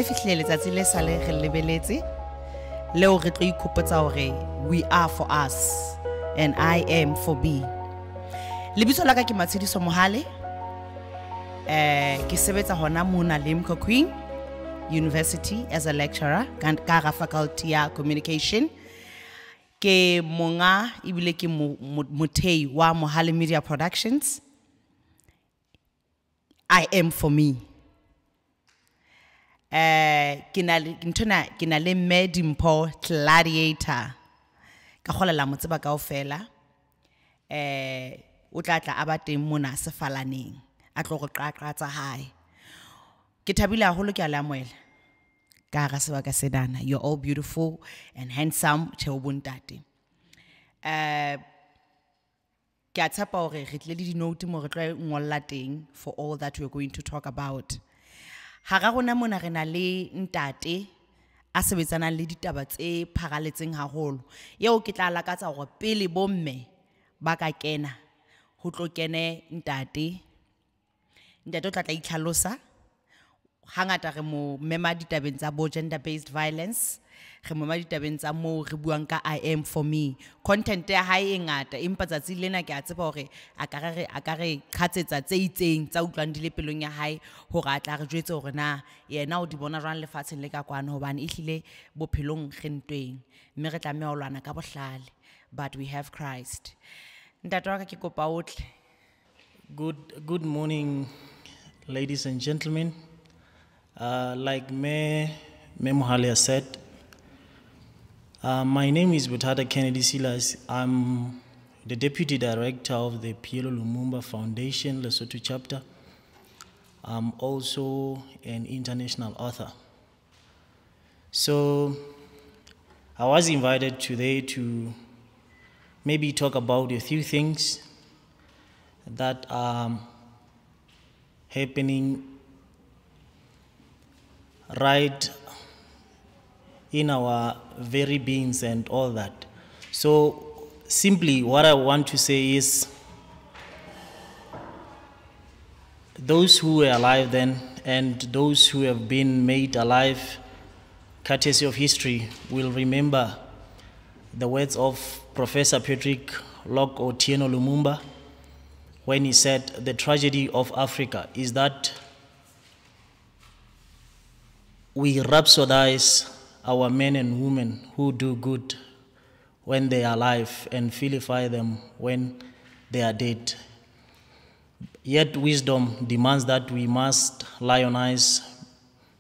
le fihlile letsatsi le sale re lebeletse leo re tlo ikhopotsa hore we are for us and I am for me. Lebitso la ka ke Matshidiso Mohale. Ke sebetsa hona mona Limco Queen University as a lecturer ka hara faculty ya communication. Ke monga ibile ke mothei wa Mohale Media Productions. I am for me. Ke na le Medimpho Gladiator. Ka kholela mo tseba kaofela. O tla tla aba teng mona sefalaneng. A tlo go qaqatsa hae. Ke thabile haholo ke a lamoela. Ka hara sebaka sedana. You're all beautiful and handsome Chebontate. Ke a tshepa hore re tle le di note mo re tlo ngolla teng for all that we're going to talk about. Hara rona mona re na le ntate a sebetsana le ditaba tse pharaletseng haholo. Yeo ke tla lakatsa hore pele bomme ba ka kena ho tlo kene ntate. Ntate o tla tla itlhalosa. Hangata re mo mema ditabeng tsa bo gender based violence. Re mo mema ditabeng tsa mo re buang ka I am for me. Content ya hae e ngata empa tsatsi lena ke a tseba hore a ka re khatsetsa tse itseng tsa utlwang dile pelong ya hae hore a tla re jwetse hore na yena o di bona jwang lefatsheng le ka kwana hobane ehlile bophelong re ntweng mme re tlameha ho lwana ka bohlale. But we have Christ. Ntate wa ka ke kopa otle. Good morning, ladies and gentlemen. Like Me Mohale has said, my name is Bothata Kennedy Silas. I'm the Deputy Director of the Pielo Lumumba Foundation, Lesotho chapter. I'm also an international author. So I was invited today to maybe talk about a few things that are happening right in our very beings and all that. So simply what I want to say is those who were alive then and those who have been made alive courtesy of history will remember the words of Professor Patrick Lok Otieno Lumumba when he said the tragedy of Africa is that we rhapsodize our men and women who do good when they are alive and vilify them when they are dead. Yet wisdom demands that we must lionize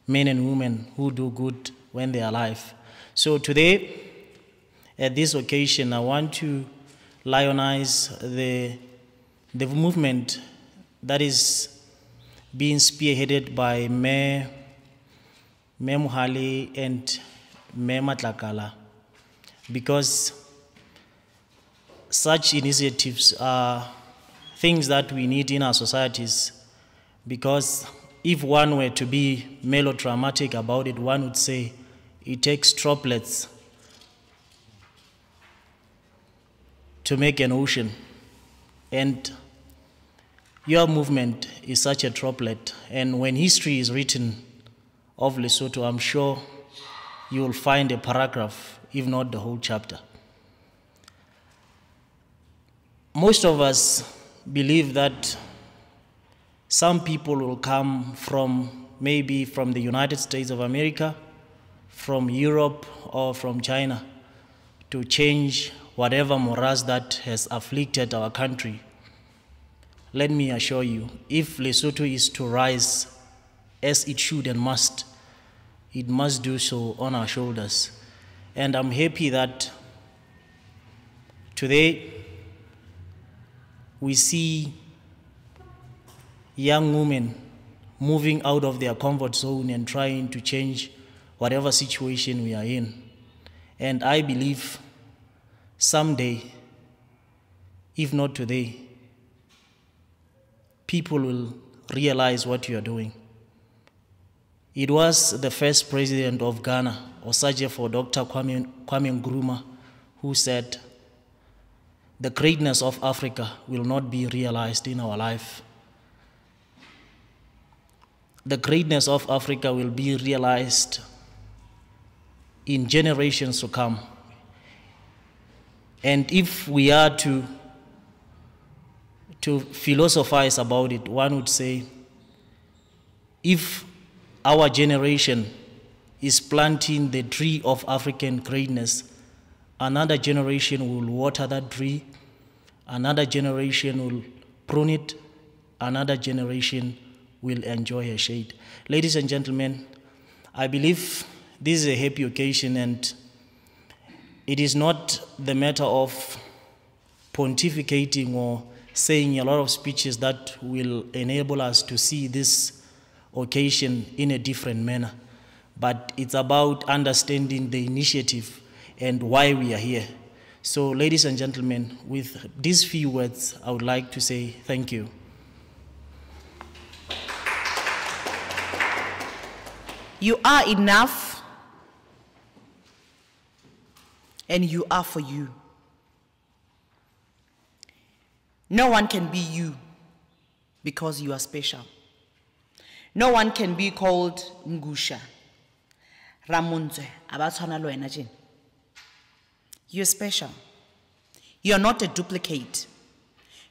men and women who do good when they are alive. So today, at this occasion, I want to lionize the movement that is being spearheaded by Me Mohale and Me Matlakala, because such initiatives are things that we need in our societies, because if one were to be melodramatic about it, one would say it takes droplets to make an ocean. And your movement is such a droplet. And when history is written of Lesotho, I'm sure you will find a paragraph, if not the whole chapter. Most of us believe that some people will come from maybe from the United States of America, from Europe, or from China to change whatever morass that has afflicted our country. Let me assure you, if Lesotho is to rise as it should and must, it must do so on our shoulders. And I'm happy that today we see young women moving out of their comfort zone and trying to change whatever situation we are in. And I believe someday, if not today, people will realize what you are doing. It was the first president of Ghana, Osagyefo Dr. Kwame Nkrumah, who said, the greatness of Africa will not be realized in our life the greatness of Africa will be realized in generations to come. And if we are to philosophize about it, one would say, if our generation is planting the tree of African greatness, another generation will water that tree, another generation will prune it, another generation will enjoy a shade. Ladies and gentlemen, I believe this is a happy occasion, and it is not the matter of pontificating or saying a lot of speeches that will enable us to see this occasion in a different manner, but it's about understanding the initiative and why we are here. So, ladies and gentlemen, with these few words, I would like to say thank you. You are enough, and you are for you. No one can be you because you are special. No one can be called Ngusha, Ramunzwe, Abatshwana lo wena tjena. You're special. You're not a duplicate.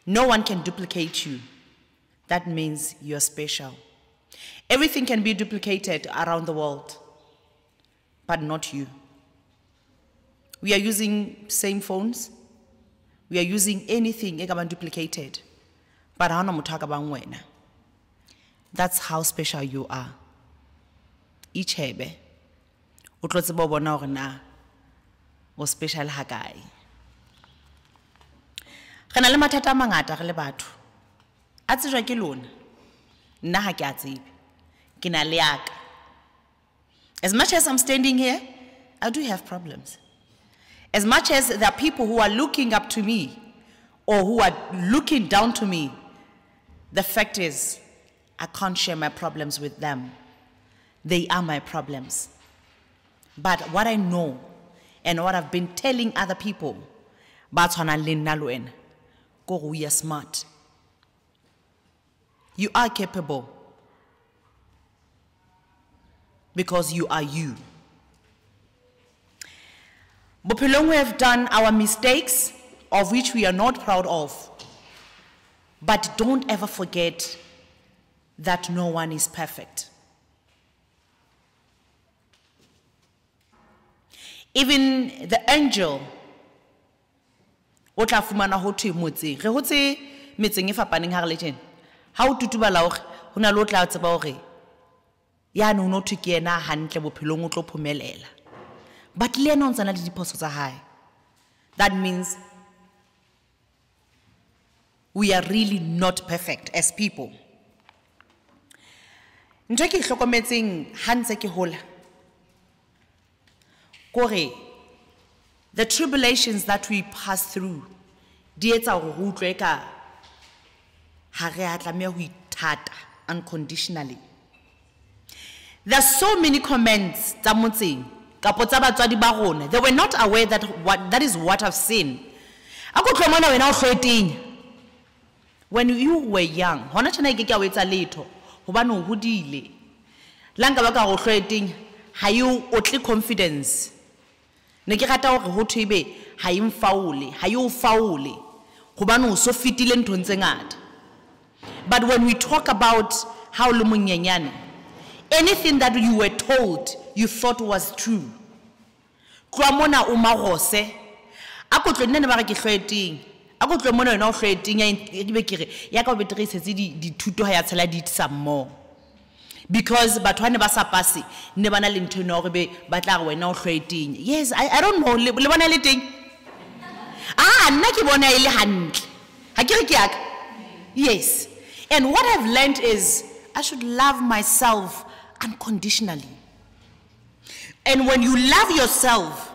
No one can duplicate you. That means you're special. Everything can be duplicated around the world, but not you. We are using same phones. We are using anything duplicated, but that's how special you are. Each hebe, utlotse bo bona hore na o special ha kae. Re na le mathata a mangata re le batho. A tsejwa ke lona. Nna ha ke a tsebe. Ke na le yaka. As much as I'm standing here, I do have problems. As much as there are people who are looking up to me or who are looking down to me, the fact is, I can't share my problems with them. They are my problems. But what I know and what I've been telling other people, we are smart. You are capable because you are you. Bophelong, we have done our mistakes, of which we are not proud of. But don't ever forget that no one is perfect. Even the angel, o tla fumana ho thwe motse re hotse metseng e fapaneng ha re le tjena ha o tutubala hore hona le o tla tseba hore ya no no thwe ke yena hantle bophelong o tlo phumelela. But le yena o ntsana le diphoso tsa hae. That means we are really not perfect as people. Ntho ke hlokometseng ha ntse ke hola kore the tribulations that we pass through di etsa hore re utlwe ka ha re a tlameha ho ithata unconditionally. There are so many comments tsa motseng kapo tsa batswadi ba rona. They were not aware that that is what I've seen. Ako tlomana wena o hloeteng. When you were young, hona tjena ke a wetsa letho hobane o hodile. Langa ba ka go hloeteng ha you otle confidence. Ne ke rata hore ho thwe ha imfaule, ha you faule hobane o so fitile nthong tse ngata. But when we talk about how le monyenyane, anything that you were told you thought was true. Tloamona o magose ako tlo nne ba re ke hloeteng ako tlo mona wena o hloeteng ya be ke re ya ka betere setse di thuto ha ya tshela di some more. Because batho ba sa pass ne bana le ntho no re be ba tla re wena o hloeteng. Yes, I don't know le bona le teng. Nna ke bona ile hantle. Ha ke re ke yaka. Yes. And what I've learned is I should love myself unconditionally. And when you love yourself,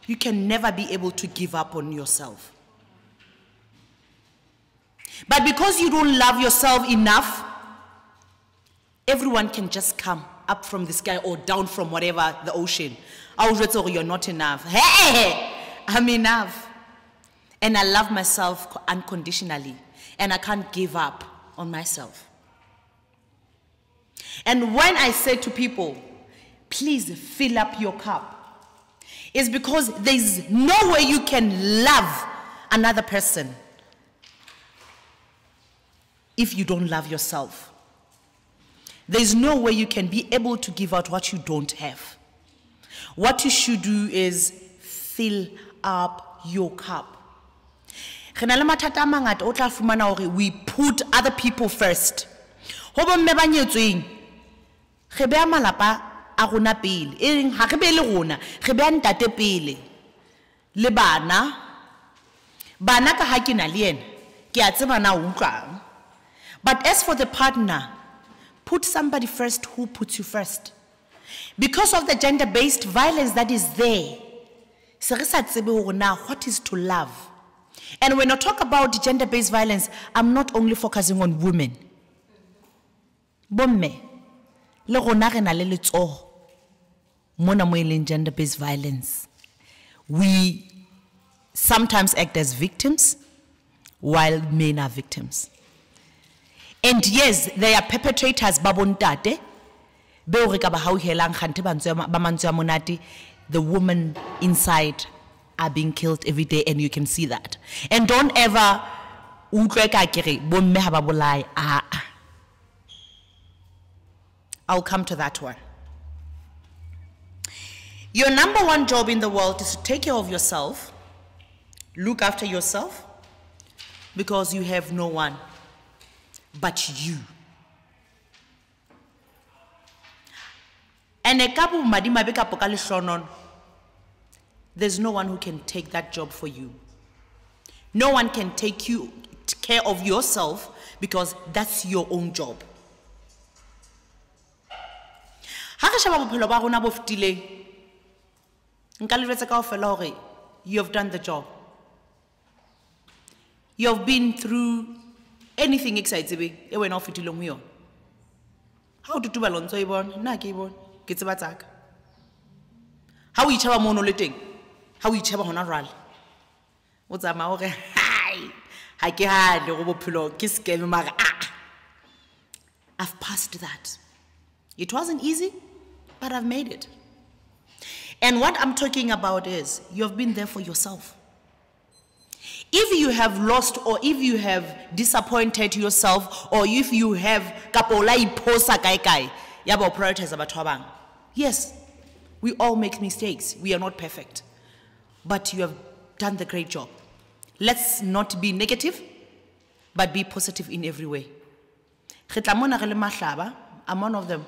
you can never be able to give up on yourself. But because you don't love yourself enough, everyone can just come up from the sky or down from whatever, the ocean. You're not enough. Hey, I'm enough. And I love myself unconditionally. And I can't give up on myself. And when I say to people, please fill up your cup, it's because there's no way you can love another person if you don't love yourself. There's no way you can be able to give out what you don't have. What you should do is fill up your cup. We put other people first. Re beha malapa a rona pele eng ha re be le rona re beha ntate pele le bana ka ha ke na le yena ke a tseba na o utlwang. But as for the partner, put somebody first who puts you first. Because of the gender-based violence that is there, se re sa tsebe hore na what is to love. And when I talk about gender-based violence, I'm not only focusing on women. Bomme le rona re na le letsoho mona mo eleng gender-based violence. We sometimes act as victims while men are victims. And yes, there are perpetrators ba bontate beo re ka ba hauhelang kgante ba mantswe a monate. The women inside are being killed every day, and you can see that. And don't ever utlwe ka kere bomme ha ba bolai. I'll come to that one. Your number one job in the world is to take care of yourself, look after yourself, because you have no one but you. And there's no one who can take that job for you. No one can take care of yourself because that's your own job. You have done the job. You have been through anything exciting. How to do balance? How each other monolithic? How each other on a rally? What's a maore? Hi, I can't the pillow kiss game. I've passed that. It wasn't easy, but I've made it. And what I'm talking about is you've been there for yourself. If you have lost, or if you have disappointed yourself, or if you have yes, we all make mistakes. We are not perfect. But you have done the great job. Let's not be negative, but be positive in every way. I'm one of them.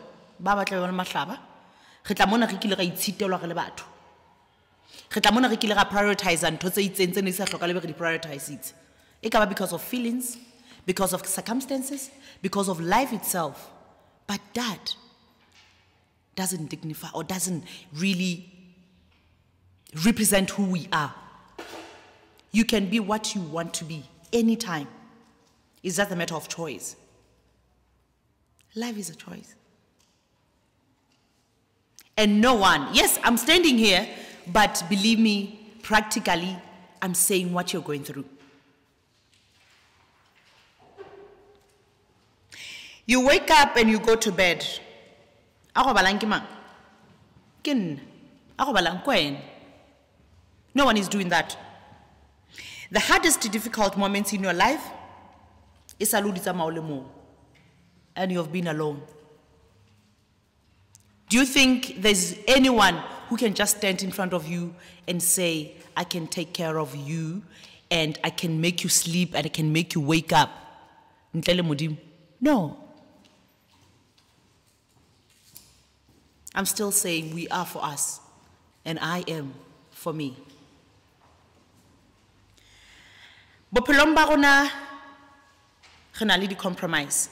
Prioritize it. Because of feelings, because of circumstances, because of life itself. But that doesn't dignify or doesn't really represent who we are. You can be what you want to be anytime. It's just a matter of choice. Life is a choice. And no one, yes, I'm standing here, but believe me, practically, I'm saying what you're going through. You wake up and you go to bed. No one is doing that. The hardest difficult moments in your life is and you've been alone. Do you think there's anyone who can just stand in front of you and say, I can take care of you and I can make you sleep and I can make you wake up? No. I'm still saying we are for us, and I am for me. Bophelong ba rona re na le di compromise.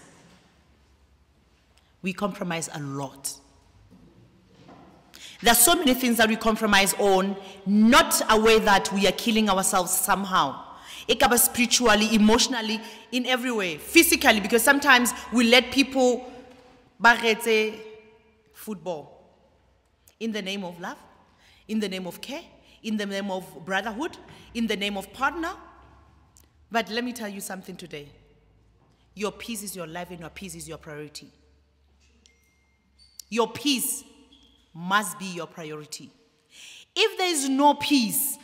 We compromise a lot. There are so many things that we compromise on, not aware that we are killing ourselves somehow. Ekaba spiritually, emotionally, in every way, physically, because sometimes we let people barete football in the name of love, in the name of care, in the name of brotherhood, in the name of partner. But let me tell you something today. Your peace is your life and your peace is your priority. Your peace must be your priority. If there is no peace,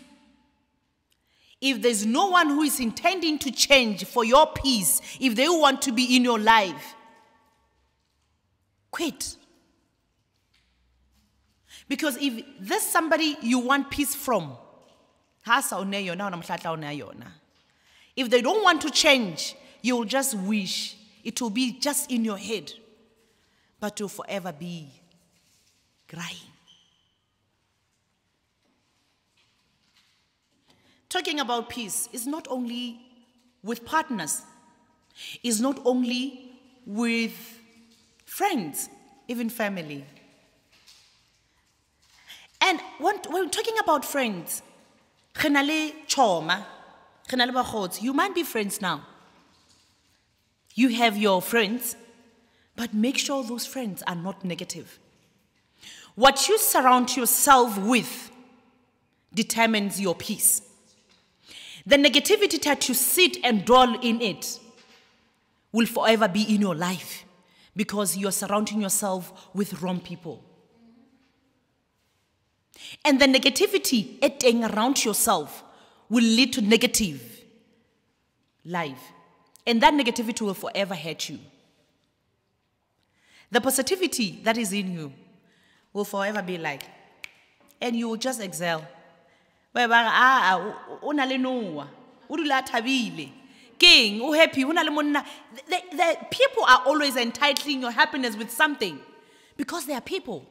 if there's no one who is intending to change for your peace, if they want to be in your life, quit. Because if there's somebody you want peace from, if they don't want to change, you'll just wish it will be just in your head, but you'll forever be crying. Talking about peace is not only with partners, it's not only with friends, even family. And when we're talking about friends, you might be friends now. You have your friends, but make sure those friends are not negative. What you surround yourself with determines your peace. The negativity that you sit and dwell in it will forever be in your life because you're surrounding yourself with wrong people. And the negativity around yourself will lead to negative life. And that negativity will forever hurt you. The positivity that is in you will forever be like, and you will just excel. The people are always entitling your happiness with something because they are people,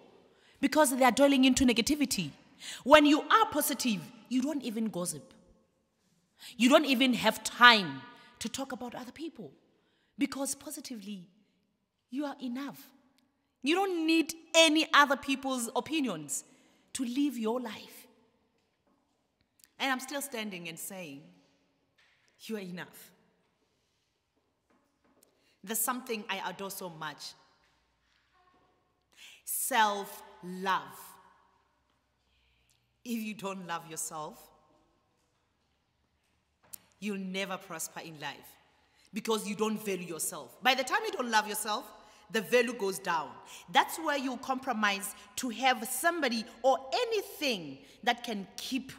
because they are dwelling into negativity. When you are positive, you don't even gossip. You don't even have time to talk about other people because positively, you are enough. You don't need any other people's opinions to live your life. And I'm still standing and saying, you are enough. There's something I adore so much. Self-love. If you don't love yourself, you'll never prosper in life because you don't value yourself. By the time you don't love yourself, the value goes down. That's where you compromise to have somebody or anything that can keep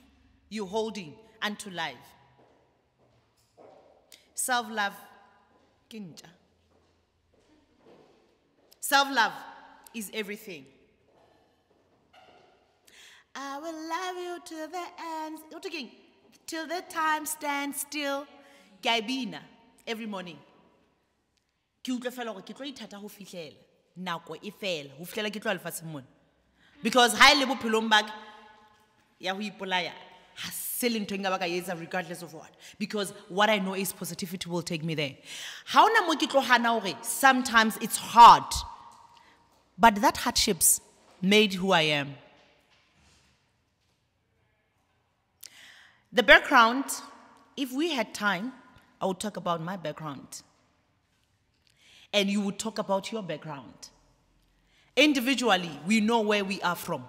you holding unto life. Self-love, kinja. Self-love is everything. I will love you till the end. Till the time stands still. Gaibina every morning. Because high level pilombag regardless of what. Because what I know is positivity will take me there. Sometimes it's hard. But that hardships made who I am. The background, if we had time, I would talk about my background. And you would talk about your background. Individually, we know where we are from.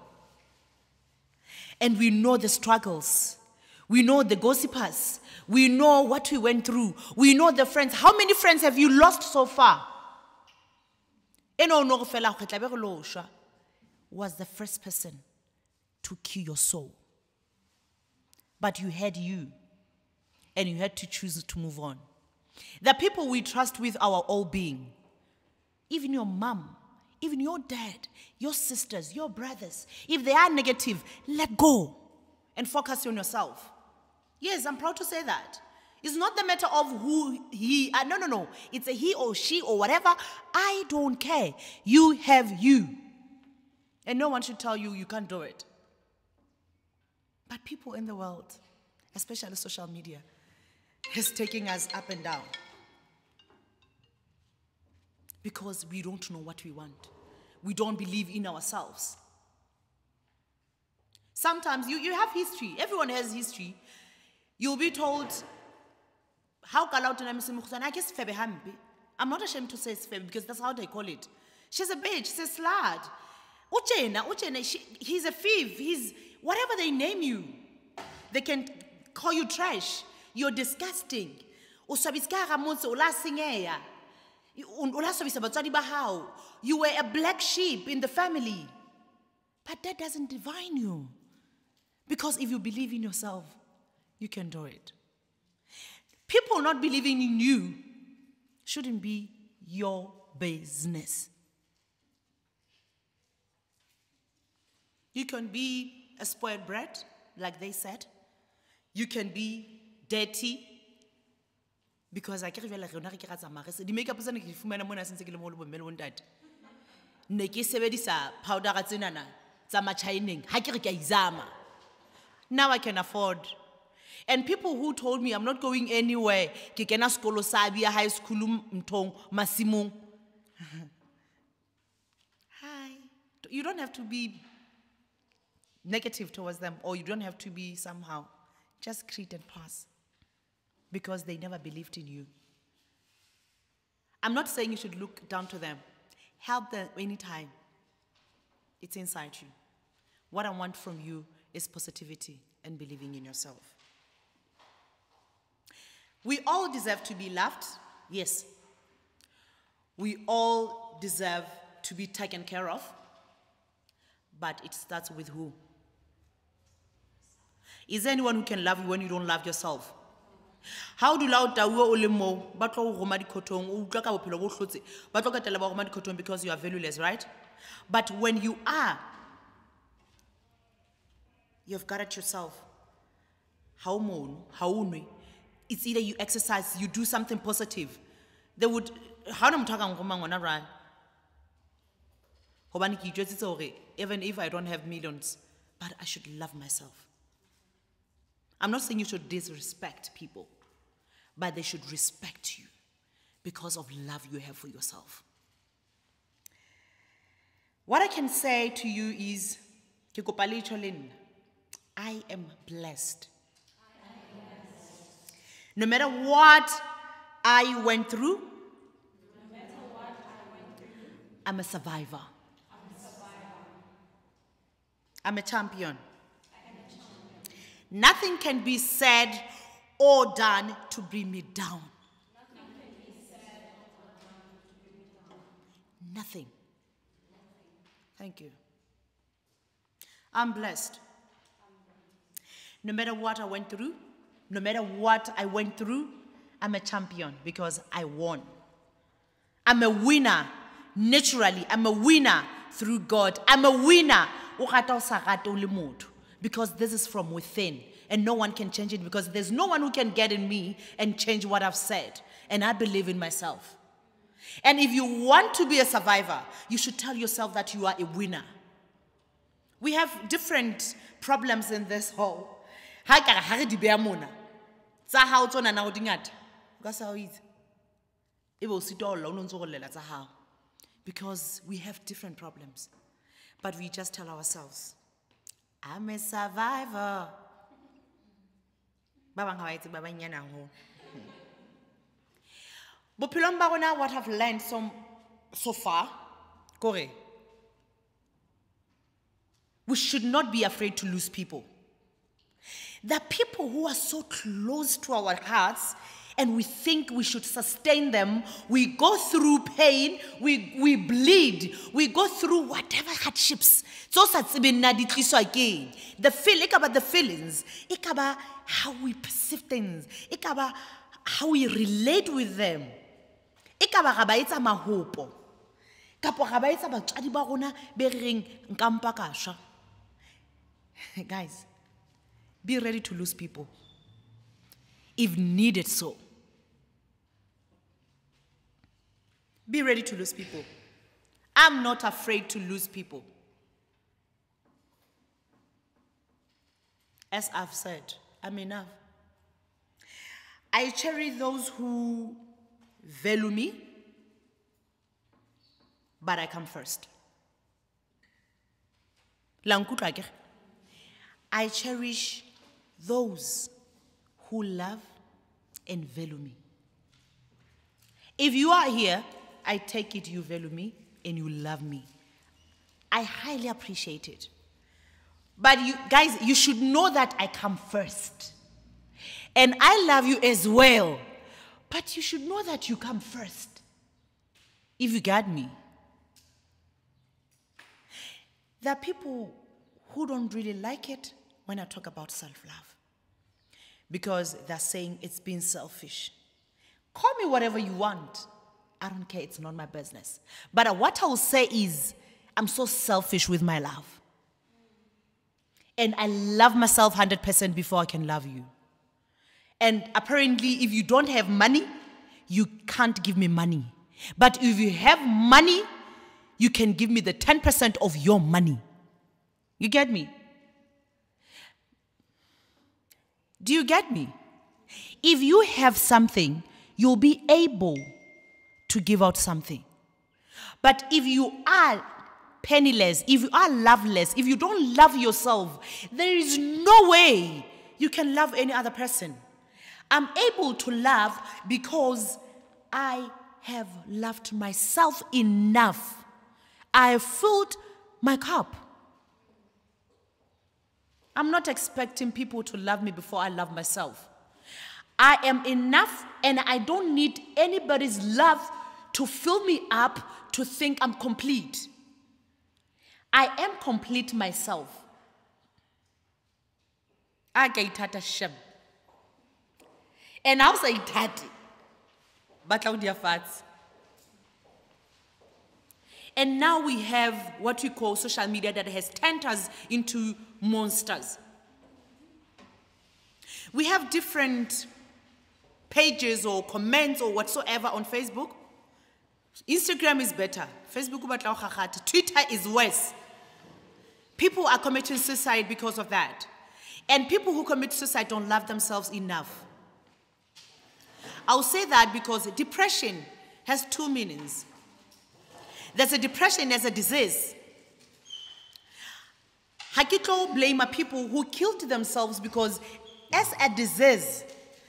And we know the struggles. We know the gossipers. We know what we went through. We know the friends. How many friends have you lost so far? Was the first person to kill your soul. But you had you. And you had to choose to move on. The people we trust with our all being, even your mom, even your dad, your sisters, your brothers, if they are negative, let go and focus on yourself. Yes, I'm proud to say that. It's not the matter of who he, no. It's a he or she or whatever. I don't care. You have you. And no one should tell you you can't do it. But people in the world, especially social media, is taking us up and down. Because we don't know what we want. We don't believe in ourselves. Sometimes you have history. Everyone has history. You'll be told, how I'm not ashamed to say it's febe because that's how they call it. She's a bitch, she's a slut. He's a thief, he's whatever they name you. They can call you trash. You're disgusting. You were a black sheep in the family. But that doesn't define you. Because if you believe in yourself, you can do it. People not believing in you shouldn't be your business. You can be a spoiled brat, like they said. You can be dirty. Because I can't even like the makeup is now I can afford. And people who told me I'm not going anywhere, high school masimung. Hi. You don't have to be negative towards them, or you don't have to be somehow. Just greet and pass. Because they never believed in you. I'm not saying you should look down to them. Help them anytime. It's inside you. What I want from you is positivity and believing in yourself. We all deserve to be loved. Yes. We all deserve to be taken care of. But it starts with who? Is there anyone who can love you when you don't love yourself? How do loud olemo batlo romadi kotong o utlwa ka bophelo bo hlotse batlo ka tela ba romadi kotong because you are valueless, right? But when you are, you've got it yourself. How unwe? It's either you exercise, you do something positive. They would how am talking ngoma right? Even if I don't have millions, but I should love myself. I'm not saying you should disrespect people, but they should respect you because of love you have for yourself. What I can say to you is, I am blessed. No matter what I went through, I'm a survivor. I'm a champion. Nothing can be said or done to bring me down. Nothing. Thank you. I'm blessed. No matter what I went through, I'm a champion because I won. I'm a winner. Naturally, I'm a winner through God. I'm a winner because this is from within. And no one can change it because there's no one who can get in me and change what I've said. And I believe in myself. And if you want to be a survivor, you should tell yourself that you are a winner. We have different problems in this whole. Because we have different problems. But we just tell ourselves, I'm a survivor. What I've learned so far, we should not be afraid to lose people. There are people who are so close to our hearts and we think we should sustain them. We go through pain, we bleed, we go through whatever hardships. So again. The feelings, how we perceive things, how we relate with them. Guys, be ready to lose people if needed so. Be ready to lose people. I'm not afraid to lose people. As I've said, I'm enough. I cherish those who value me, but I come first. I cherish those who love and value me. If you are here, I take it you value me and you love me. I highly appreciate it. But you guys, you should know that I come first. And I love you as well. But you should know that you come first. If you got me. There are people who don't really like it when I talk about self-love, because they're saying it's being selfish. Call me whatever you want. I don't care, it's not my business. But what I will say is, I'm so selfish with my love. And I love myself 100% before I can love you. And apparently, if you don't have money, you can't give me money. But if you have money, you can give me the 10% of your money. You get me? Do you get me? If you have something, you'll be able to give out something. But if you are penniless, if you are loveless, if you don't love yourself, there is no way you can love any other person. I'm able to love because I have loved myself enough. I have filled my cup. I'm not expecting people to love me before I love myself. I am enough, and I don't need anybody's love to fill me up to think I'm complete. I am complete myself. Agayithatha shem. And I'll say that. And now we have what we call social media that has turned us into monsters. We have different pages or comments or whatsoever on Facebook. Instagram is better. Facebook, Twitter is worse. People are committing suicide because of that. And people who commit suicide don't love themselves enough. I'll say that because depression has two meanings. There's a depression as a disease. Hakito blame people who killed themselves because as a disease,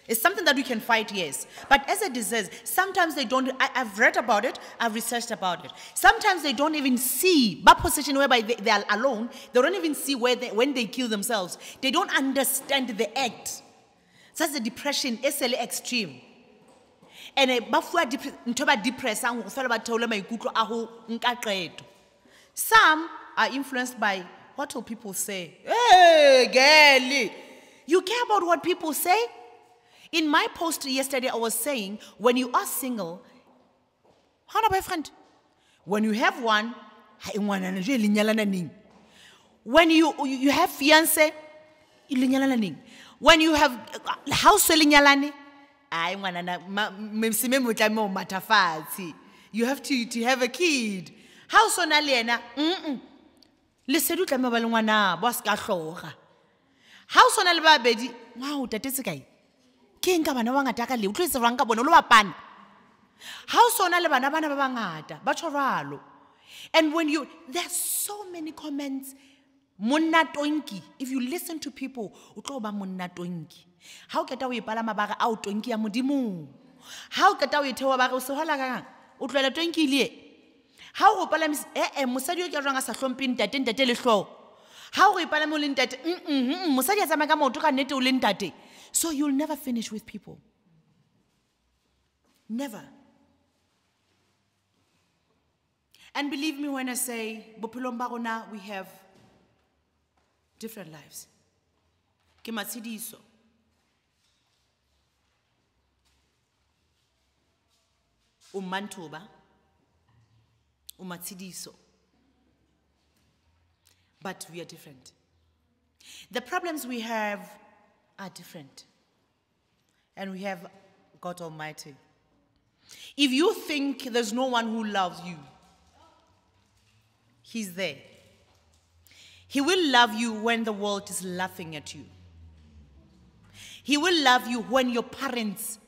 it's something that we can fight, yes. But as a disease, sometimes they don't, I've read about it, I've researched about it. Sometimes they don't even see, that position whereby they are alone, they don't even see when they kill themselves. They don't understand the act. So that's the depression, it's extreme. And some are influenced by what will people say. Hey, girlie, you care about what people say? In my post yesterday, I was saying, when you are single, how about boyfriend? When you have one, when you have fiancé, when you have house, you have to have a kid. How so na lesedu tla mabale ngwana ba ska hloga. How so na le babedi wow tatetse kae ke nka bana ba ngata ka le utlwetse rang ka bona lo bapana. How so na le bana ba bangata ba tshwaralo. And when you, there's so many comments. Monna tonki, if you listen to people, utlo ba monna tonki. How keta o ipalama ba ga a o tonki ya modimo? How keta o ithewa ba ga o se hola ka utloela tonki le? How go palama mosadi o ke ranga sa hlomphe ntate le hlo? How go ipalama o le ntate mosadi a tsama ka maoto ka nnete o le ntate? So you'll never finish with people. Never. And believe me when I say, bophelong ba rona we have different lives. Ke matshidiso. Umantuba. Umatsidiso. But we are different. The problems we have are different. And we have God Almighty. If you think there's no one who loves you, He's there. He will love you when the world is laughing at you. He will love you when your parents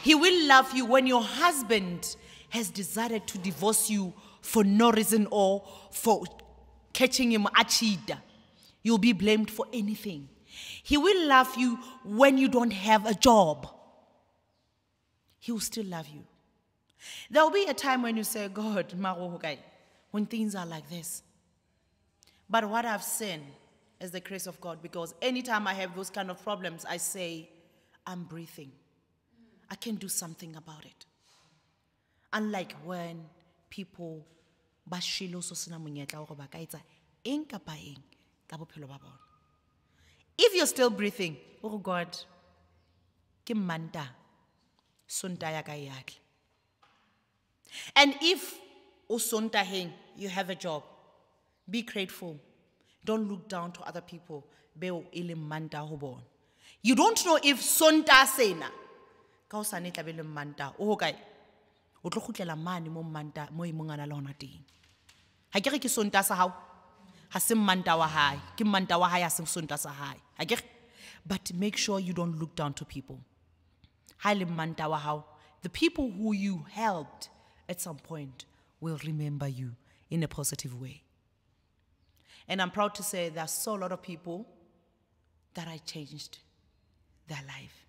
He will love you when your husband has decided to divorce you for no reason or for catching him achida. You'll be blamed for anything. He will love you when you don't have a job. He will still love you. There will be a time when you say, God, when things are like this. But what I've seen is the grace of God, because anytime I have those kind of problems, I say, I'm breathing. I can do something about it. Unlike when people ba shilo so sena monyetla hore ba ka etsa eng kapa eng ka bophelo ba bona. If you're still breathing, oh God, ke manta sonta ya ka e atle. And if o sontaheng you have a job, be grateful. Don't look down to other people. Beo ile manta ho bona. You don't know if sonta sena ka o sane tla be le manta o kae o tlo khutlela mane mo manta mo imongana le hona teng. Ha ke re ke sonta sa hao ha se manta wa hae ke manta wa hae ha se sonta sa hae. Ha ke re, but make sure you don't look down to people. Ha le manta wa hao, the people who you helped at some point will remember you in a positive way. And I'm proud to say there are so a lot of people that I changed their life.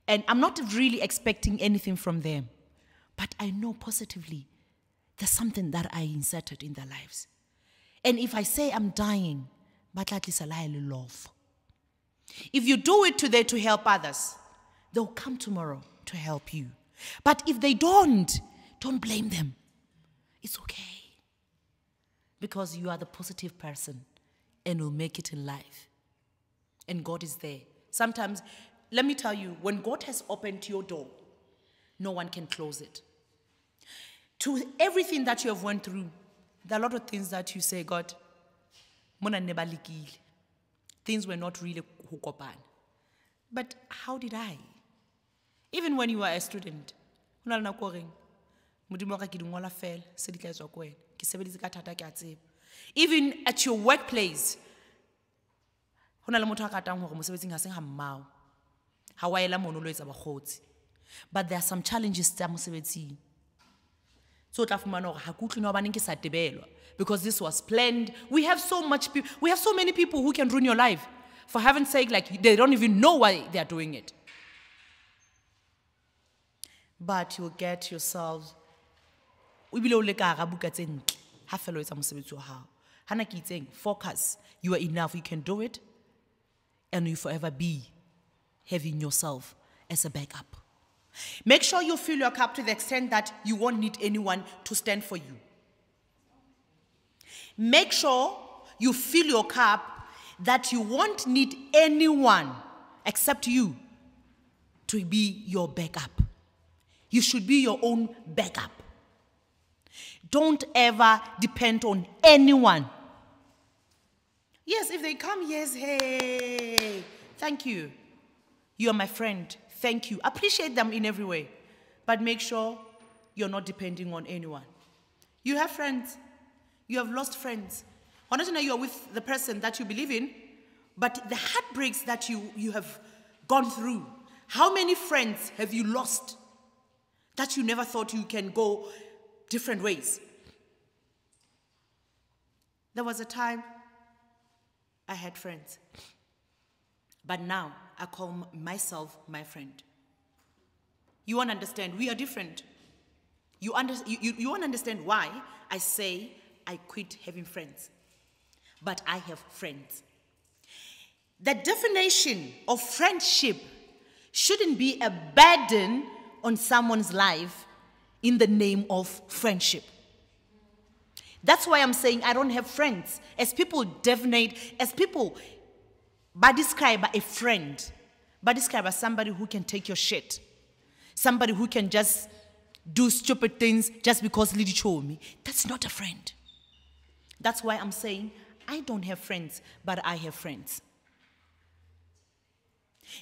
And I'm not really expecting anything from them, but I know positively there's something that I inserted in their lives. And if I say I'm dying, but at least I love. If you do it today to help others, they'll come tomorrow to help you. But if they don't blame them. It's okay. Because you are the positive person and will make it in life. And God is there. Sometimes, let me tell you, when God has opened your door, no one can close it. To everything that you have went through, there are a lot of things that you say, God, mona nebalikile. Things were not really hukopan. But how did I? Even when you were a student, even at your workplace, but there are some challenges because this was planned. We have so many people who can ruin your life. For heaven's sake, like they don't even know why they are doing it. But you'll get yourselves. Focus. You are enough. You can do it. And you forever be having yourself as a backup. Make sure you fill your cup to the extent that you won't need anyone to stand for you. Make sure you fill your cup that you won't need anyone except you to be your backup. You should be your own backup. Don't ever depend on anyone. Yes, if they come, yes, hey, thank you. You are my friend. Thank you. Appreciate them in every way. But make sure you're not depending on anyone. You have friends. You have lost friends. Honestly, you are with the person that you believe in, but the heartbreaks that you have gone through, how many friends have you lost that you never thought you can go different ways? There was a time I had friends, but now I call myself my friend. You won't understand. We are different. You won't understand why I say I quit having friends, but I have friends. The definition of friendship shouldn't be a burden on someone's life in the name of friendship. That's why I'm saying I don't have friends. As people describe a friend, but describe as somebody who can take your shit. Somebody who can just do stupid things just because Lady told me. That's not a friend. That's why I'm saying I don't have friends, but I have friends.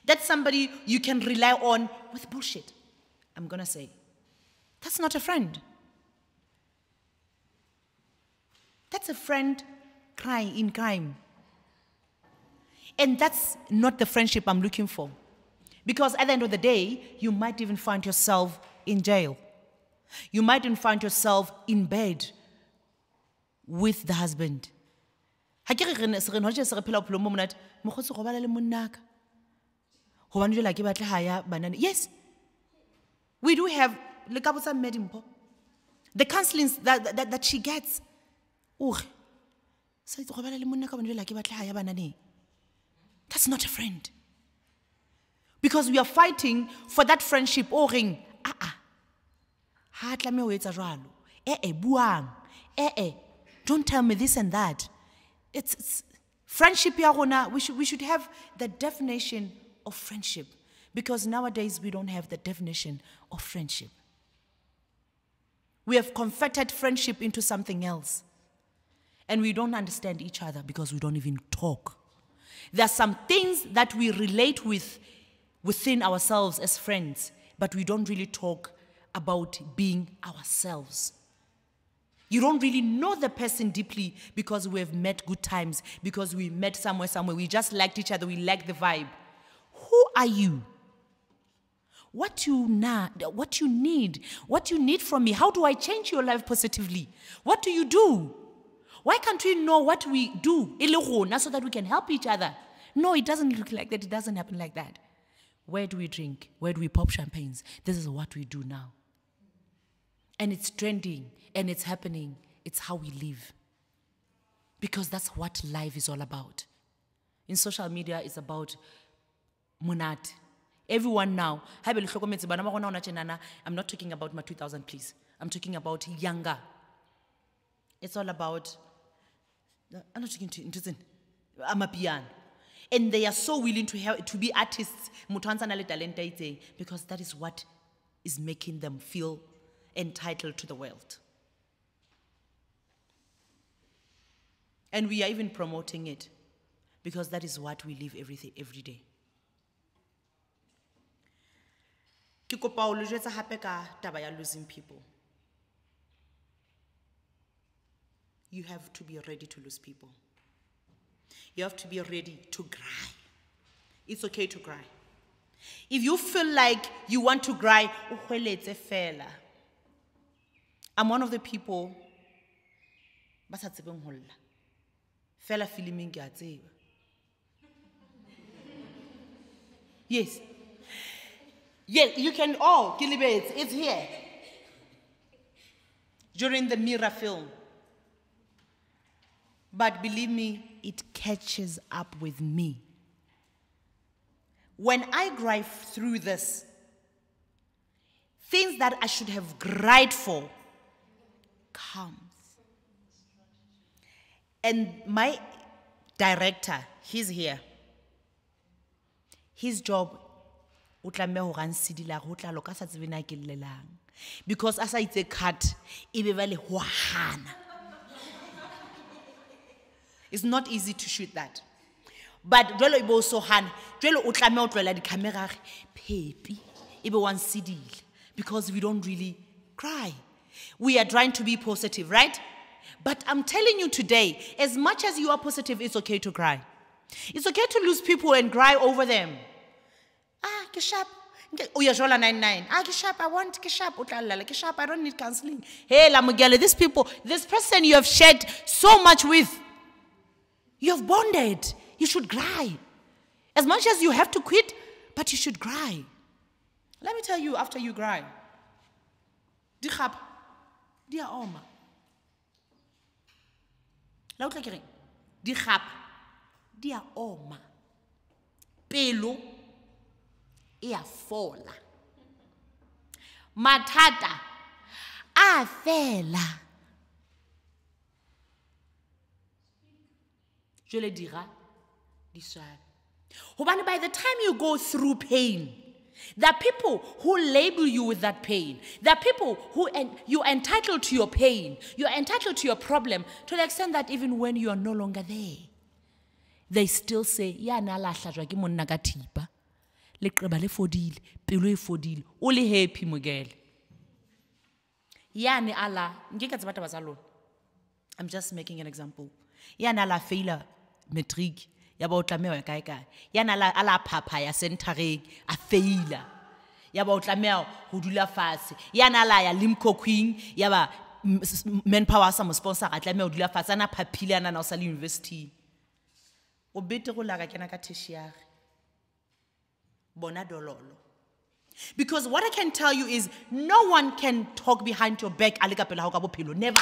That's somebody you can rely on with bullshit. I'm going to say, that's not a friend. That's a friend crying in crime. And that's not the friendship I'm looking for. Because at the end of the day, you might even find yourself in jail. You might even find yourself in bed with the husband. Yes, we do have the counselings that she gets. That's not a friend. Because we are fighting for that friendship. O reng, ha tlameha ho etsa jwalo. Buang. Don't tell me this and that. It's friendship ya rona. We should have the definition of friendship. Because nowadays we don't have the definition of friendship. We have converted friendship into something else. And we don't understand each other because we don't even talk. There are some things that we relate with within ourselves as friends, but we don't really talk about being ourselves. You don't really know the person deeply because we have met good times, because we met somewhere, we just liked each other, we liked the vibe. Who are you? What you need from me? How do I change your life positively? What do you do? Why can't we know what we do so that we can help each other? No, it doesn't look like that. It doesn't happen like that. Where do we drink? Where do we pop champagnes? This is what we do now. And it's trending, and it's happening. It's how we live. Because that's what life is all about. In social media, it's about monat. Everyone now, I'm not talking about my 2000, please. I'm talking about younger. It's all about, I'm not talking to, I'm a piano. And they are so willing to be artists, because that is what is making them feel entitled to the world. And we are even promoting it, because that is what we live every day. Ke kopa o le jwetsa hape ka taba ya losing people. You have to be ready to lose people. You have to be ready to cry. It's okay to cry. If you feel like you want to cry, I'm one of the people, fela filming ke a tseba. Yes. Yes, you can, it's here. During the Mirror film. But believe me, it catches up with me. When I drive through this, things that I should have cried for comes. And my director, he's here. His job, because as I say cut, it's not easy to shoot that. But jwalo ibo so han, jwalo o tlame o tloela di camera pepi, ibe one CD, because we don't really cry. We are trying to be positive, right? But I'm telling you today, as much as you are positive, it's okay to cry. It's okay to lose people and cry over them. Kishap. Uyajola 99. Kishap, I want Kishap. Kishap, I don't need counseling. Hey, Lamugele, these people, this person you have shared so much with, you have bonded. You should cry. As much as you have to quit, but you should cry. Let me tell you, after you cry, Dikhap, dia oma. Laut like Dikhap, dia oma. Pelo, ia fola. Matata, a fela. Je le dirai. By the time you go through pain, there are people who label you with that pain. There are people who you're entitled to your pain. You're entitled to your problem to the extent that even when you are no longer there, they still say, "Ya na la hlajwa ke monna ka thipa. Leqeba le fodile, pelo e fodile. O le happy mogele." Ya ne ala, ngeke tseba taba tsa lona. I'm just making an example. Ya na la failure matric. Yaba utlameha kae kae. Yana ala phapha ya centering a faila. Yaba utlameha ho dula fatshe. Yana la ya Limco Queen yaba manpower sa mo sponsor a tlameha ho dula fatshe ana phaphile ana na o sa le university. O bete go laga kena ka tertiary. Bona dololo. Because what I can tell you is no one can talk behind your back alika pela ha ka bophelo, never.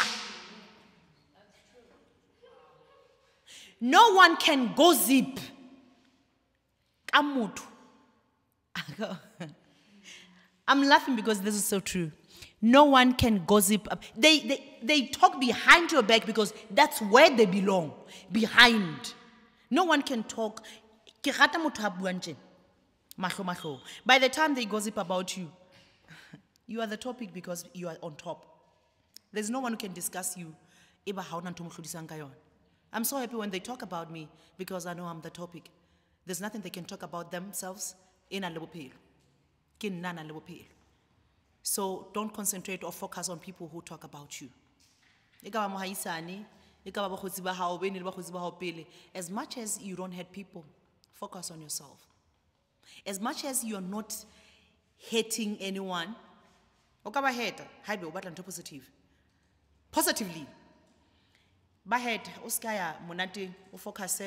No one can gossip. Kamuthu I'm laughing because this is so true. No one can gossip. They talk behind your back because that's where they belong. Behind. No one can talk. Ke rata motho a buang tjena. Mahlo, mahlo. By the time they gossip about you, you are the topic because you are on top. There's no one who can discuss you. Eba ha hona ntho mo hlodisang ka yona. I'm so happy when they talk about me because I know I'm the topic. There's nothing they can talk about themselves in a bophelo. Ke nna na le bophelo. So don't concentrate or focus on people who talk about you. Ekaba mohaisane, ekaba bakgotsi ba hao, be ne le bakgotsi ba hao pele. As much as you don't hurt people, focus on yourself. As much as you're not hating anyone, okaba hate, haebe o batla ntho positive. Positively. Ba hate, o skaya monate, o focus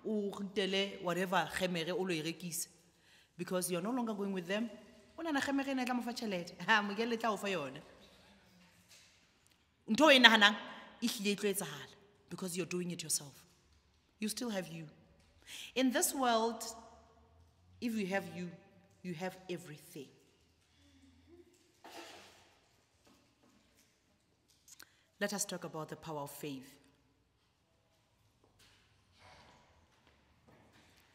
o ritele whatever khemere o lo e rekisa. Because you're no longer going with them. Ona na khemere na tla mo fa tšhelete. Ha mo ke le tla o fa yona. Ntho e nahanang e hlile tlo etsahala because you're doing it yourself. You still have you. In this world, if you have you, you have everything. Let us talk about the power of faith.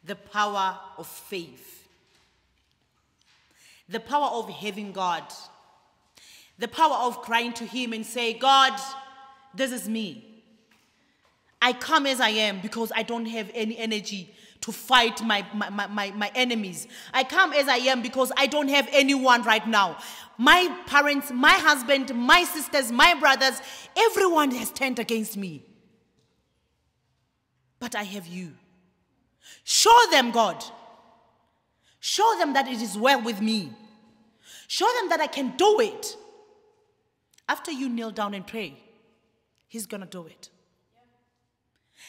The power of faith. The power of having God. The power of crying to Him and say, God, this is me. I come as I am because I don't have any energy to fight my enemies. I come as I am because I don't have anyone right now. My parents, my husband, my sisters, my brothers, everyone has turned against me. But I have you. Show them, God. Show them that it is well with me. Show them that I can do it. After you kneel down and pray, He's going to do it.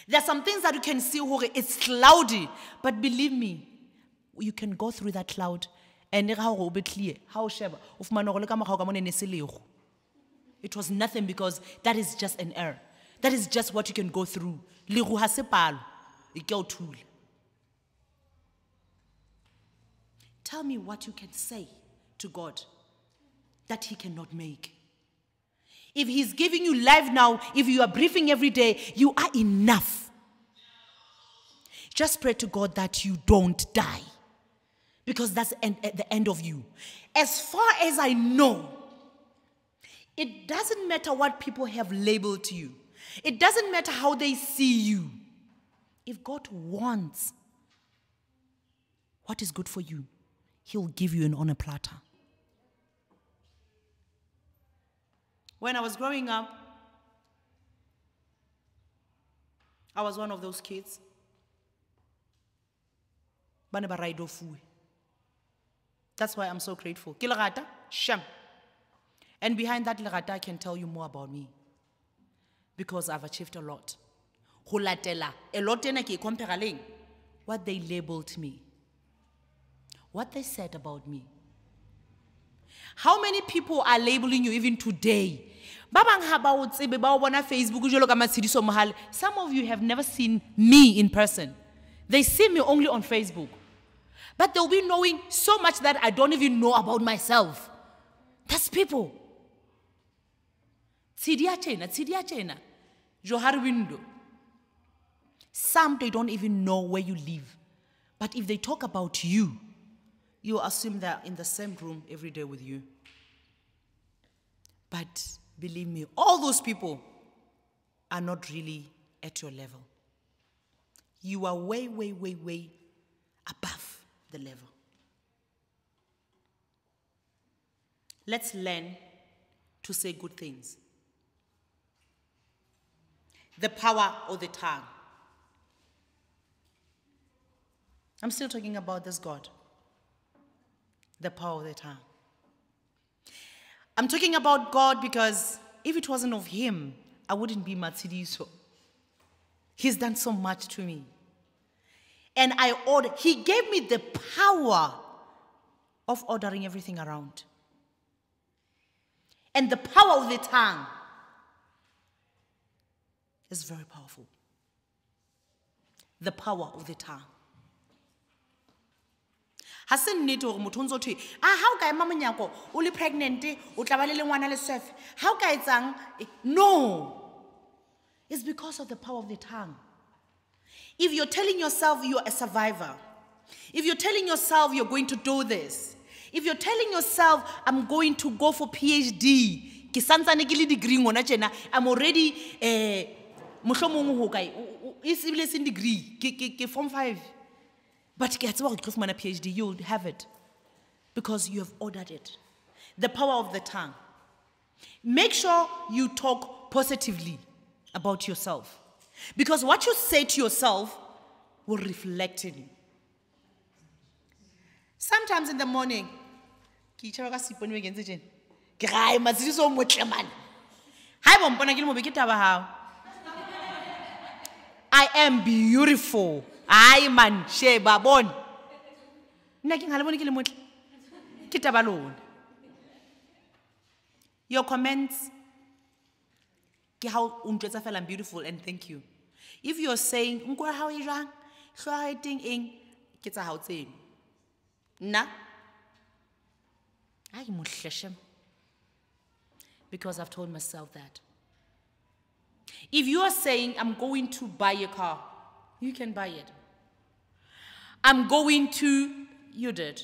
There are some things that you can see, it's cloudy, but believe me, you can go through that cloud and it was nothing because that is just an error. That is just what you can go through. Tell me what you can say to God that He cannot make. If He's giving you life now, if you are breathing every day, you are enough. Just pray to God that you don't die. Because that's at the end of you. As far as I know, it doesn't matter what people have labeled you. It doesn't matter how they see you. If God wants what is good for you, He'll give you an honor platter. When I was growing up, I was one of those kids. That's why I'm so grateful. Ke lerata, sham. And behind that lerata, I can tell you more about me. Because I've achieved a lot. Ho latela, a lot ena ke compare leng. What they labeled me. What they said about me. How many people are labeling you even today? Facebook, some of you have never seen me in person. They see me only on Facebook. But they'll be knowing so much that I don't even know about myself. That's people. Johar window. Some they don't even know where you live. But if they talk about you, you assume they're in the same room every day with you. But believe me, all those people are not really at your level. You are way, way, way, way above the level. Let's learn to say good things. The power of the tongue. I'm still talking about this God. The power of the tongue. I'm talking about God because if it wasn't of Him, I wouldn't be Matsidiso. He's done so much to me. And He gave me the power of ordering everything around. And the power of the tongue is very powerful. The power of the tongue. Ha se nnete hore motho o ntso thwe ha o ka ema monyako o le pregnant o tla ba le ngwana le swefe ha o ka etsang no, it's because of the power of the tongue. If you're telling yourself you're a survivor, if you're telling yourself you're going to do this, if you're telling yourself I'm going to go for PhD, ke santsane ke le degree ngona tjena, I'm already mohlomong ho kae is in degree ke form 5, but ke tseba hore ke fumana PhD, you'll have it because you have ordered it. The power of the tongue. Make sure you talk positively about yourself, because what you say to yourself will reflect in you. Sometimes in the morning, I am beautiful. Ay man, sheba bon. Your comments, how I'm beautiful and thank you. If you're saying, how you rang, how na, because I've told myself that. If you are saying, I'm going to buy a car, you can buy it. I'm going to, you did.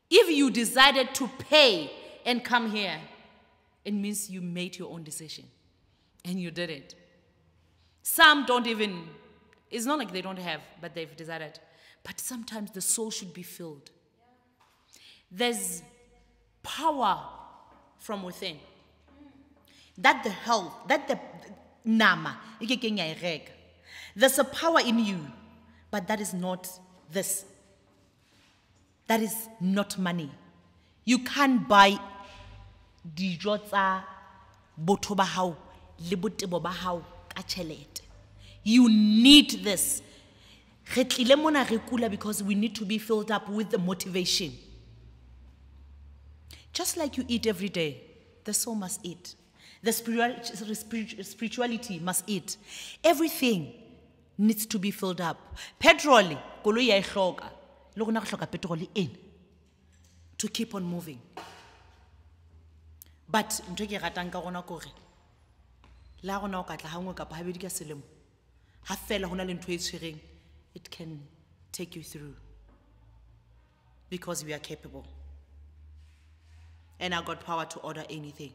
If you decided to pay and come here, it means you made your own decision. And you did it. Some don't even, it's not like they don't have, but they've decided. But sometimes the soul should be filled. There's power from within. That the health, that the nama, there's a power in you, but that is not this. That is not money. You can't buy dijo tsa botho ba hao le botebo ba hao ka tjhelete. You need this. Re tlile mona re kula because we need to be filled up with the motivation. Just like you eat every day, the soul must eat. The spirituality must eat. Everything needs to be filled up. Petrol, koloi ya ihloka. Le rona re hloka petrol in to keep on moving. But ntho ke ratang ka rona kore la rona o ka tla hangwe kapa habedi ka selemo. Ha fela hona le ntho e tshwereng, it can take you through because we are capable. And I got power to order anything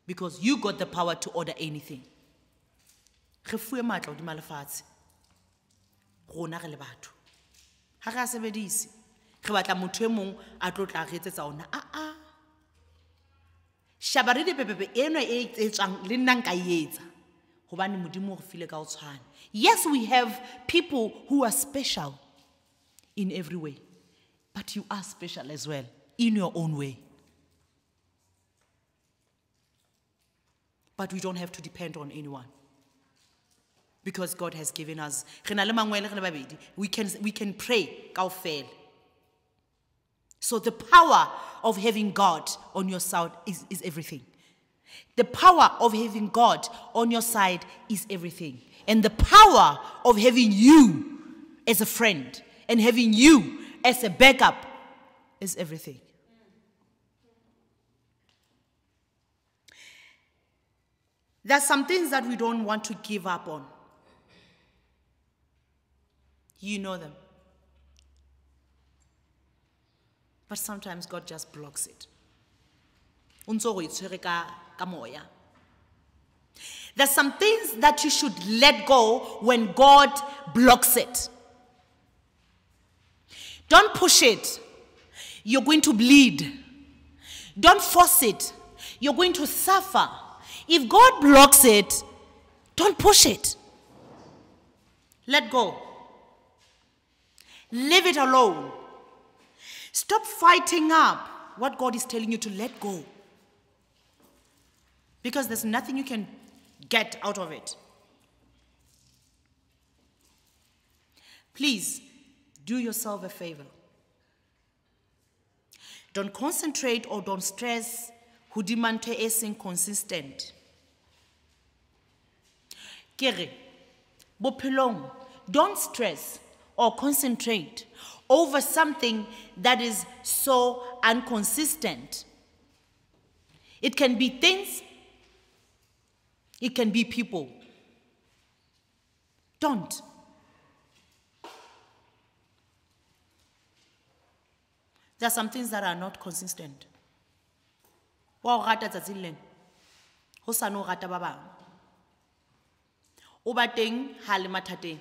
because you got the power to order anything. Re fuwe matla hodima lefatshe. Rona re le batho. Ha re a sebedise. Re batla motho e mong a tlo tla re etsetsa ona. Shaba re dipepepe eno e etsang le nna nka e etsa. Hobane modimo re file ka o tshwana. Yes, we have people who are special in every way, but you are special as well in your own way. But we don't have to depend on anyone. Because God has given us. We can pray. So the power of having God on your side is everything. The power of having God on your side is everything. And the power of having you as a friend and having you as a backup is everything. There are some things that we don't want to give up on. You know them. But sometimes God just blocks it. There's some things that you should let go when God blocks it. Don't push it. You're going to bleed. Don't force it. You're going to suffer. If God blocks it, don't push it. Let go. Leave it alone. Stop fighting up what God is telling you to let go. Because there's nothing you can get out of it. Please, do yourself a favor. Don't concentrate or don't stress hudimante is inconsistent. Kere, bophelong, don't stress or concentrate over something that is so inconsistent. It can be things, it can be people. Don't. There are some things that are not consistent. Wa o rata tsatsing lena, ho sa no rata ba bang. O ba teng ha le mathateng.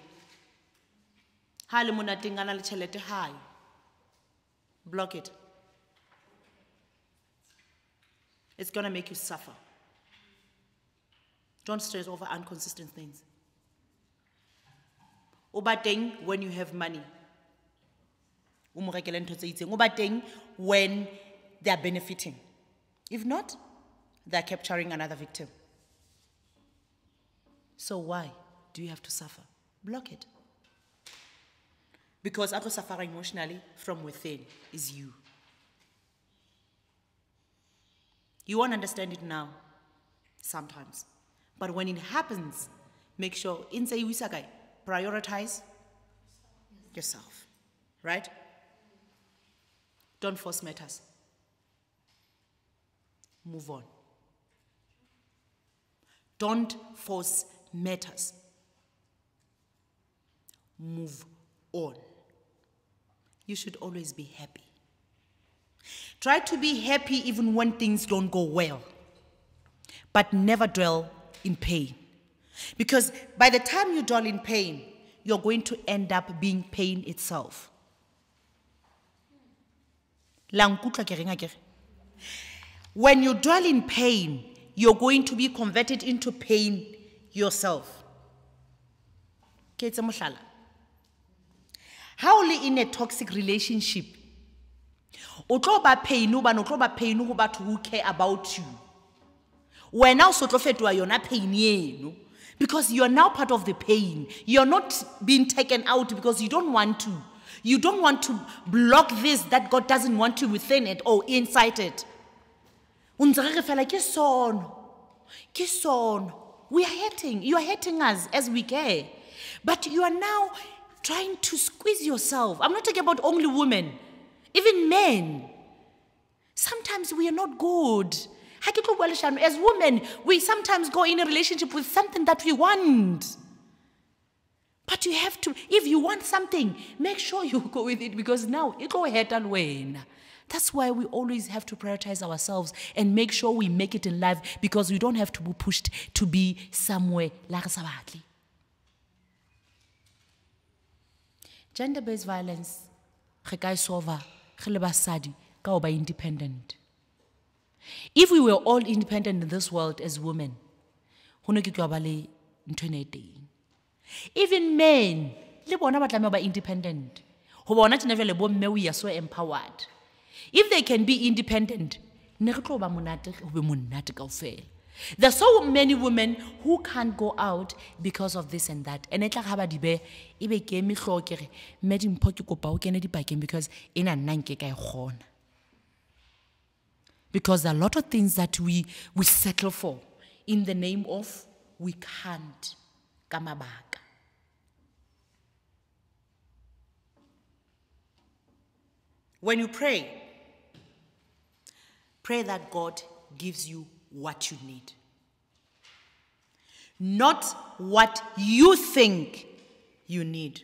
Ha le monateng a na le tjhelete hae. Block it. It's going to make you suffer. Don't stress over inconsistent things. O ba teng when you have money. O mo rekele ntho tse itseng. O ba teng when they are benefiting. If not, they are capturing another victim. So why do you have to suffer? Block it. Because after suffering emotionally from within is you. You won't understand it now, sometimes. But when it happens, make sure, prioritize yourself. Right? Don't force matters. Move on. Don't force matters. Move on. You should always be happy. Try to be happy even when things don't go well. But never dwell in pain. Because by the time you dwell in pain, you're going to end up being pain itself. When you dwell in pain, you're going to be converted into pain yourself. How in a toxic relationship? Who care about you. We're now you're not pain, because you're now part of the pain. You're not being taken out because you don't want to. You don't want to block this that God doesn't want you within it or inside it. We are hurting. You are hurting us as we care. But you are now trying to squeeze yourself. I'm not talking about only women. Even men. Sometimes we are not good. As women, we sometimes go in a relationship with something that we want. But you have to, if you want something, make sure you go with it, because now it go ahead and win. That's why we always have to prioritize ourselves and make sure we make it in life, because we don't have to be pushed to be somewhere like Sabati. Gender-based violence, independent. If we were all independent in this world as women, even men, independent. We are so empowered. If they can be independent, there's so many women who can't go out because of this and that. And because there are a lot of things that we settle for in the name of we can't. When you pray, pray that God gives you what you need. Not what you think you need.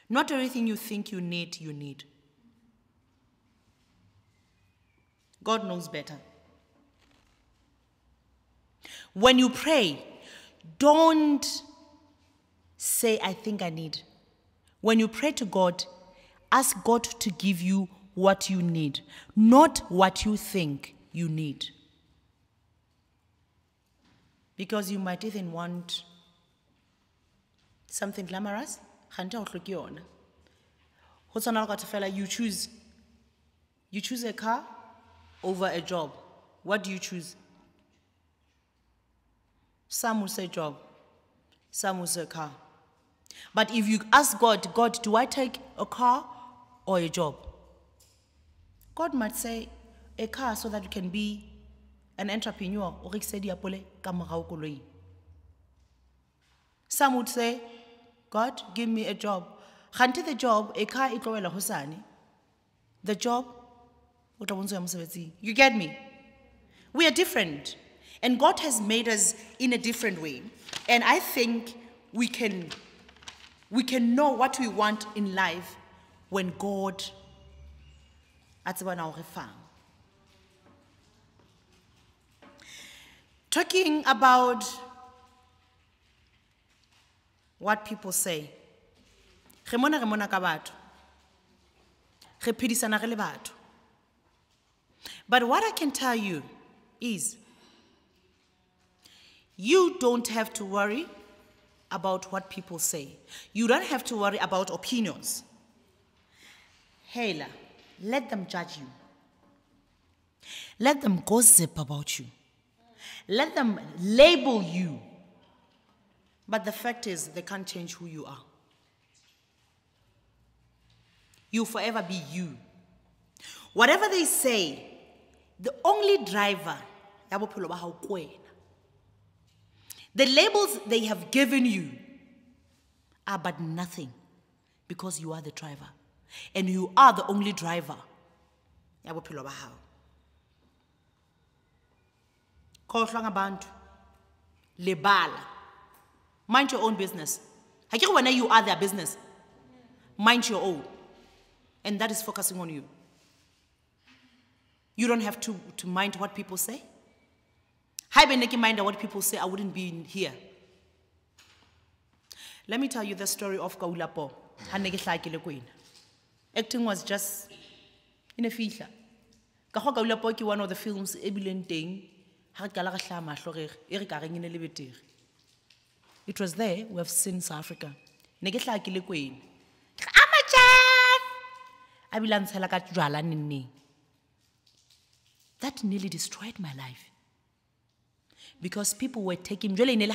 Not everything you think you need, you need. God knows better. When you pray, don't say, I think I need. When you pray to God, ask God to give you what you need, not what you think you need. Because you might even want something glamorous. You choose a car over a job. What do you choose? Some will say job, some will say car. But if you ask God, God, do I take a car or a job? God might say a car so that you can be an entrepreneur. Some would say, God, give me a job Khanti the job, eka itlowela hosane. The job, you get me? We are different. And God has made us in a different way. And I think we can know what we want in life when God talking about what people say. Re mona ka batho. Re phedisana re le batho. But what I can tell you is, you don't have to worry about what people say. You don't have to worry about opinions. Hela, let them judge you. Let them gossip about you. Let them label you. But the fact is, they can't change who you are. You'll forever be you. Whatever they say, the only driver, the labels they have given you are but nothing, because you are the driver. And you are the only driver. Mind your own business. When you are their business, mind your own. And that is focusing on you. You don't have to mind what people say. Hi, Beneki mind what people say, I wouldn't be in here. Let me tell you the story of Kaulapo. Acting was just in a feature. Kaulapo is one of the films thing. It was there we have seen South Africa. That nearly destroyed my life. Because people were taking so the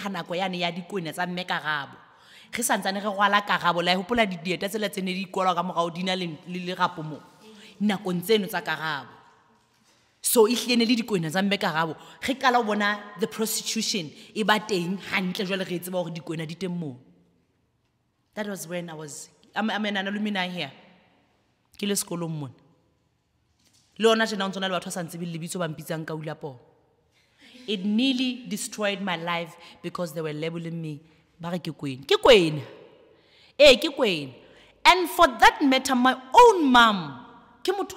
prostitution that was when I was I'm an alumni here. It nearly destroyed my life because they were labeling me and for that matter, my own mom couldn't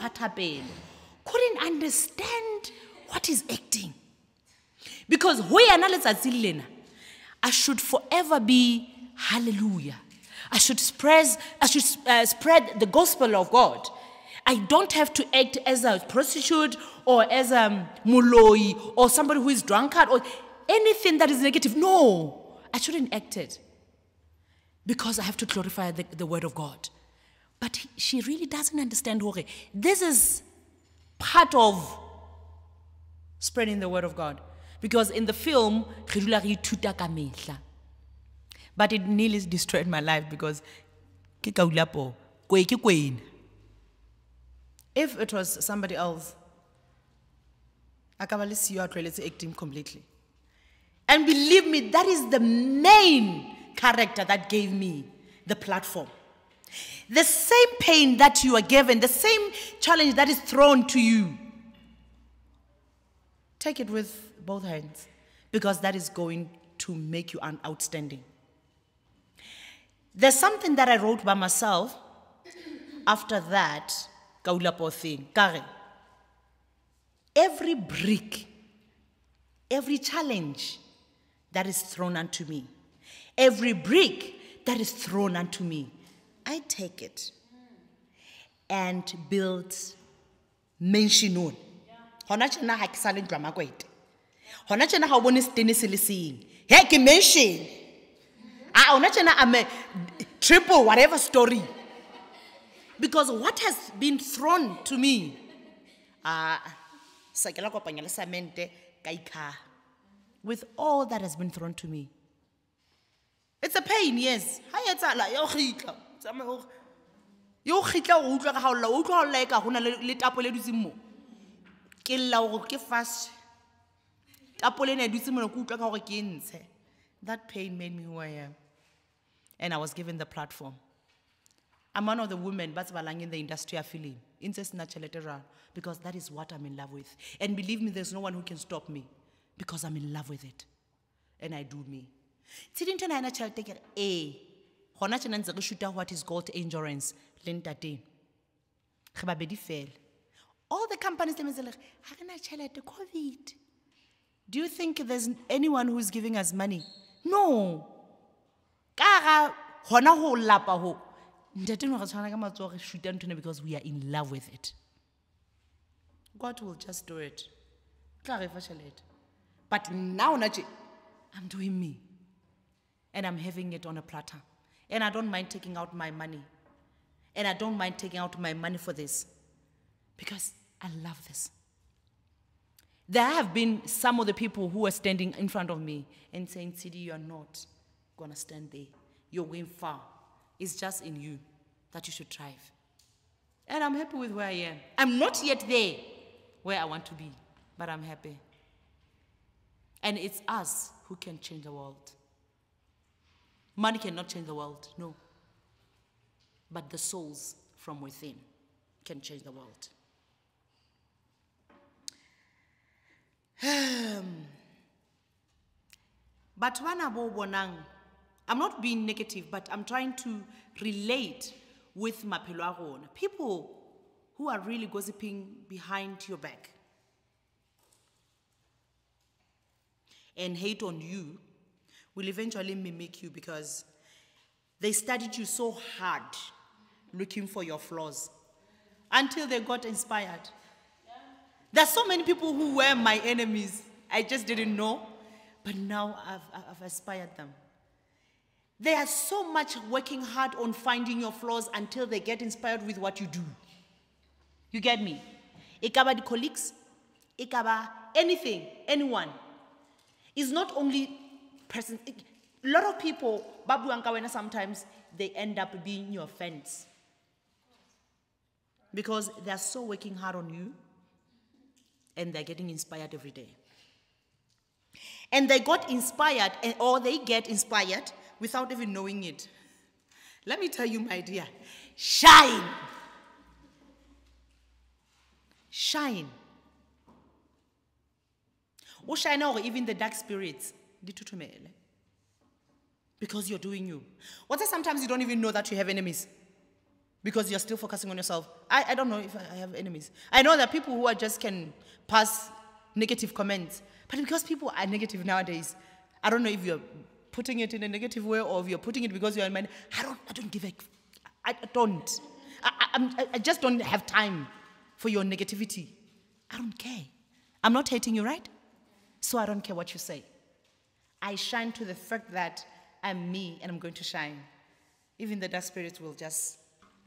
understand what is acting. Because I should forever be hallelujah. I should spread the gospel of God. I don't have to act as a prostitute or as a muloi or somebody who is drunkard or anything that is negative. No, I shouldn't act it because I have to glorify the word of God. But she really doesn't understand. This is part of spreading the word of God. Because in the film, but it nearly destroyed my life because if it was somebody else, I can see you acting completely. And believe me, that is the main character that gave me the platform. The same pain that you are given, the same challenge that is thrown to you, take it with both hands, because that is going to make you outstanding. There's something that I wrote by myself after that Kaulapo thing. Every brick, every challenge that is thrown unto me, every brick that is thrown unto me, I take it and build mention on. Hona tjena ha ke sa le drama kwete. Hona tjena ha o bone stene se le seng. He ke mention. Hona tjena I'm a triple whatever story. Because what has been thrown to me, with all that has been thrown to me, it's a pain, yes. That pain made me who I am. And I was given the platform. I'm one of the women but in the industry of film. Because that is what I'm in love with. And believe me, there's no one who can stop me because I'm in love with it. And I do me. What is called endurance? All the companies, COVID. Do you think there's anyone who's giving us money? No. Because we are in love with it. God will just do it. But now, I'm doing me. And I'm having it on a platter. And I don't mind taking out my money. And I don't mind taking out my money for this. Because I love this. There have been some of the people who are standing in front of me and saying, Sidi, you're not going to stand there. You're going far. It's just in you that you should thrive. And I'm happy with where I am. I'm not yet there where I want to be, but I'm happy. And it's us who can change the world. Money cannot change the world, no. But the souls from within can change the world. But I'm not being negative, but I'm trying to relate with maphelo a rona. People who are really gossiping behind your back and hate on you will eventually mimic you because they studied you so hard looking for your flaws until they got inspired. There's so many people who were my enemies. I just didn't know, but now I've inspired them. They are so much working hard on finding your flaws until they get inspired with what you do. You get me? Ikaba the colleagues, ikaba anything, anyone. It's not only person. A lot of people, Babu Ankawena, sometimes they end up being your fence. Because they're so working hard on you and they're getting inspired every day. And they got inspired, or they get inspired without even knowing it. Let me tell you, my dear, shine. Shine. Or shine, or even the dark spirits. Because you're doing you. What if sometimes you don't even know that you have enemies? Because you're still focusing on yourself. I don't know if I have enemies. I know that people who are just can pass negative comments. But because people are negative nowadays, I don't know if you're putting it in a negative way or if you're putting it because you're in mind. I don't give a... I don't. I just don't have time for your negativity. I don't care. I'm not hating you, right? So I don't care what you say. I shine to the fact that I'm me and I'm going to shine. Even the dark spirits will just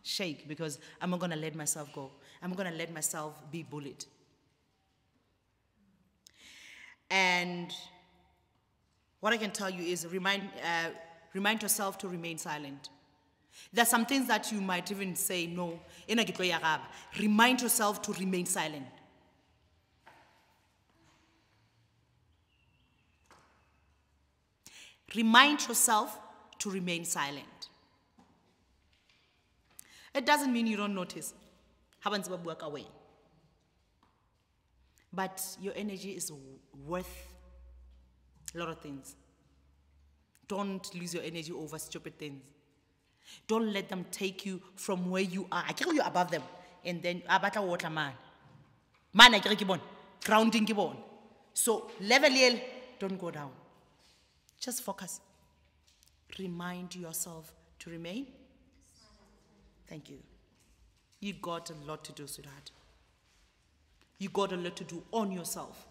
shake because I'm not going to let myself go. I'm going to let myself be bullied. And what I can tell you is remind yourself to remain silent. There are some things that you might even say, no. Remind yourself to remain silent. Remind yourself to remain silent. It doesn't mean you don't notice. Work away. But your energy is worth a lot of things. Don't lose your energy over stupid things. Don't let them take you from where you are. I carry you above them. And then, abata water man. Man, I carry you grounding you. So, level, don't go down. Just focus. Remind yourself to remain. Thank you. You got a lot to do, sweetheart. You got a lot to do on yourself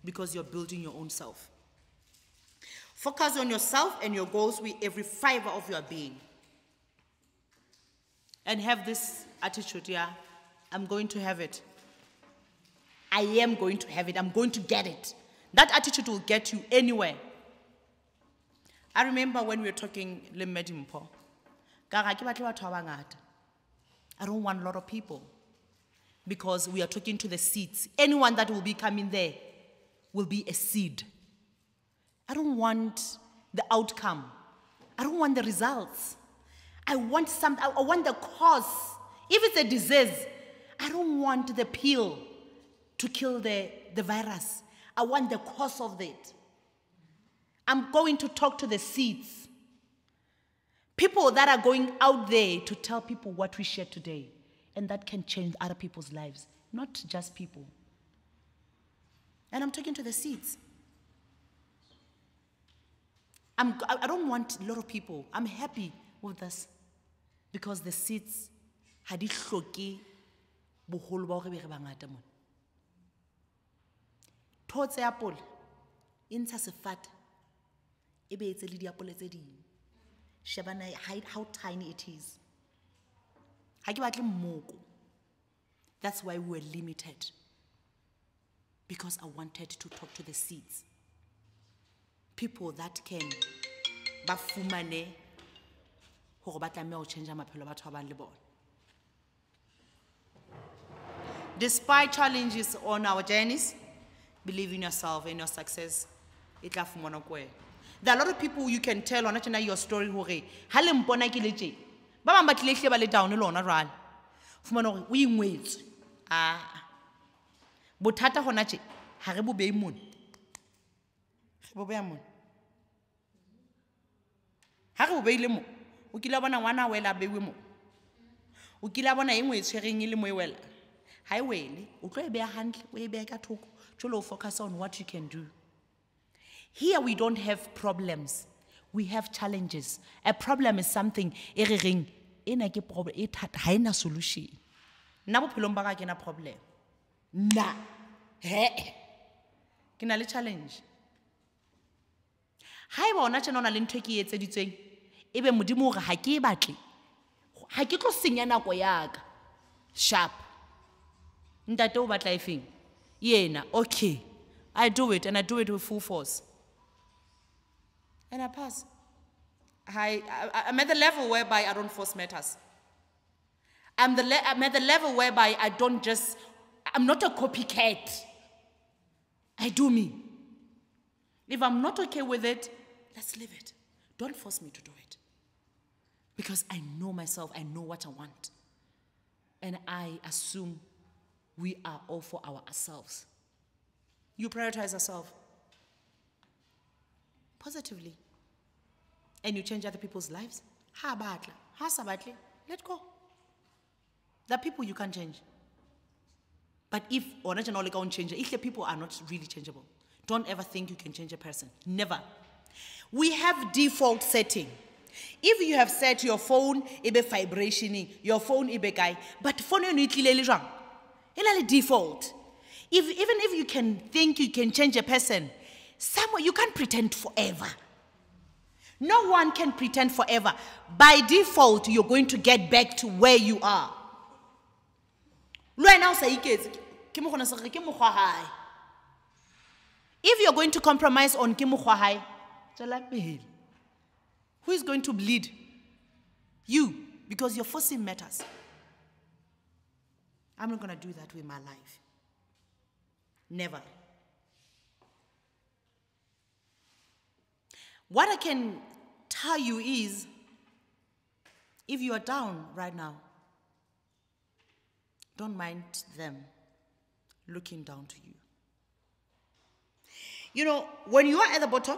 because you're building your own self. Focus on yourself and your goals with every fiber of your being. And have this attitude, yeah, I'm going to have it. I am going to have it. I'm going to get it. That attitude will get you anywhere. I remember when we were talking, I don't want a lot of people because we are talking to the seeds. Anyone that will be coming there will be a seed. I don't want the outcome. I don't want the results. I want I want the cause. If it's a disease, I don't want the pill to kill the virus. I want the cause of it. I'm going to talk to the seeds. People that are going out there to tell people what we share today, and that can change other people's lives, not just people. And I'm talking to the seeds. I don't want a lot of people. I'm happy with this because the seeds had it hloke boholo ba hore be re bangata mona. Thotse apple intsha sefate e be etse le diapole tse ding. Shebana how tiny it is. Ha ke batle mmoko. That's why we were limited. Because I wanted to talk to the seeds. People that can ba fumane hore ba tlameha ho change maphelo a batho ba bang le bona. Despite challenges on our journeys, believe in yourself and your success. It la fumana ko wena. There are a lot of people you can tell on your story hore ha le mpona ke le tje. Ba bang ba tlile hle ba le down le lona rwala. Fumana hore o ingwetse. Bothata hona tje ha re bo behe mona. Re bo beha mona. Ha re bo beile mo, o kila bona ngwana wela bewe mo. O kila bona engwe tshwereng ile mo e wela. Ha e wele, o tlo e beha hantle, o e beha ka thoko. Jolo focus on what you can do. Here we don't have problems. We have challenges. A problem is something e re reng ena ke problem e thata ha ena solution. Nna bophelong ba ka ke na problem. Na he ke na le challenge. Ha eba ona tjena ona le ntwe ke etseditsweng ebe modimo hore ha ke e batle. Ha ke tlo senya nako ya ka. Sharp. Ntate o batla efeng? Yena, okay. I do it and I do it with full force. And I pass. I'm at the level whereby I don't force matters. I'm at the level whereby I'm not a copycat. I do me. If I'm not okay with it, let's leave it. Don't force me to do it. Because I know myself, I know what I want. And I assume we are all for ourselves. You prioritize yourself positively. And you change other people's lives. Ha batla, ha sa batle, let go. There are people you can't change. But if originally can't change, if the people are not really changeable, don't ever think you can change a person. Never. We have default setting. If you have set your phone, it be vibrationing, your phone it be guy, but phone you need to default. Even if you can think you can change a person, somewhere you can't pretend forever. No one can pretend forever. By default, you're going to get back to where you are. If you're going to compromise on who is going to bleed? You, because your forcing matters. I'm not going to do that with my life. Never. What I can tell you is, if you are down right now, don't mind them looking down to you. You know, when you are at the bottom,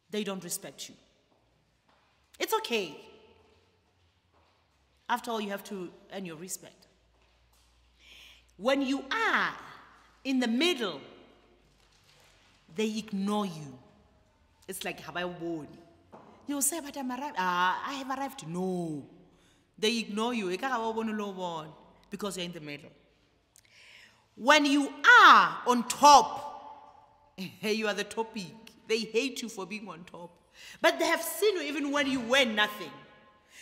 they don't respect you. It's okay. After all, you have to earn your respect. When you are in the middle, they ignore you. It's like, have I won? You say, but I'm arrived. I have arrived. No. They ignore you because you're in the middle. When you are on top, you are the topic. They hate you for being on top. But they have seen you even when you were nothing.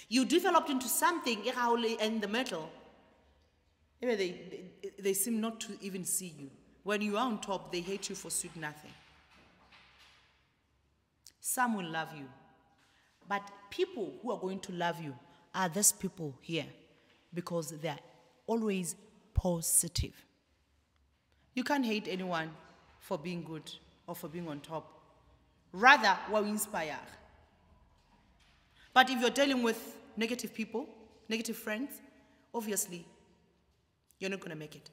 You developed into something in the middle. They seem not to even see you. When you are on top, they hate you for sweet nothing. Some will love you. But people who are going to love you are these people here because they are always positive. You can't hate anyone for being good or for being on top. Rather, we inspire. But if you're dealing with negative people, negative friends, obviously, you're not going to make it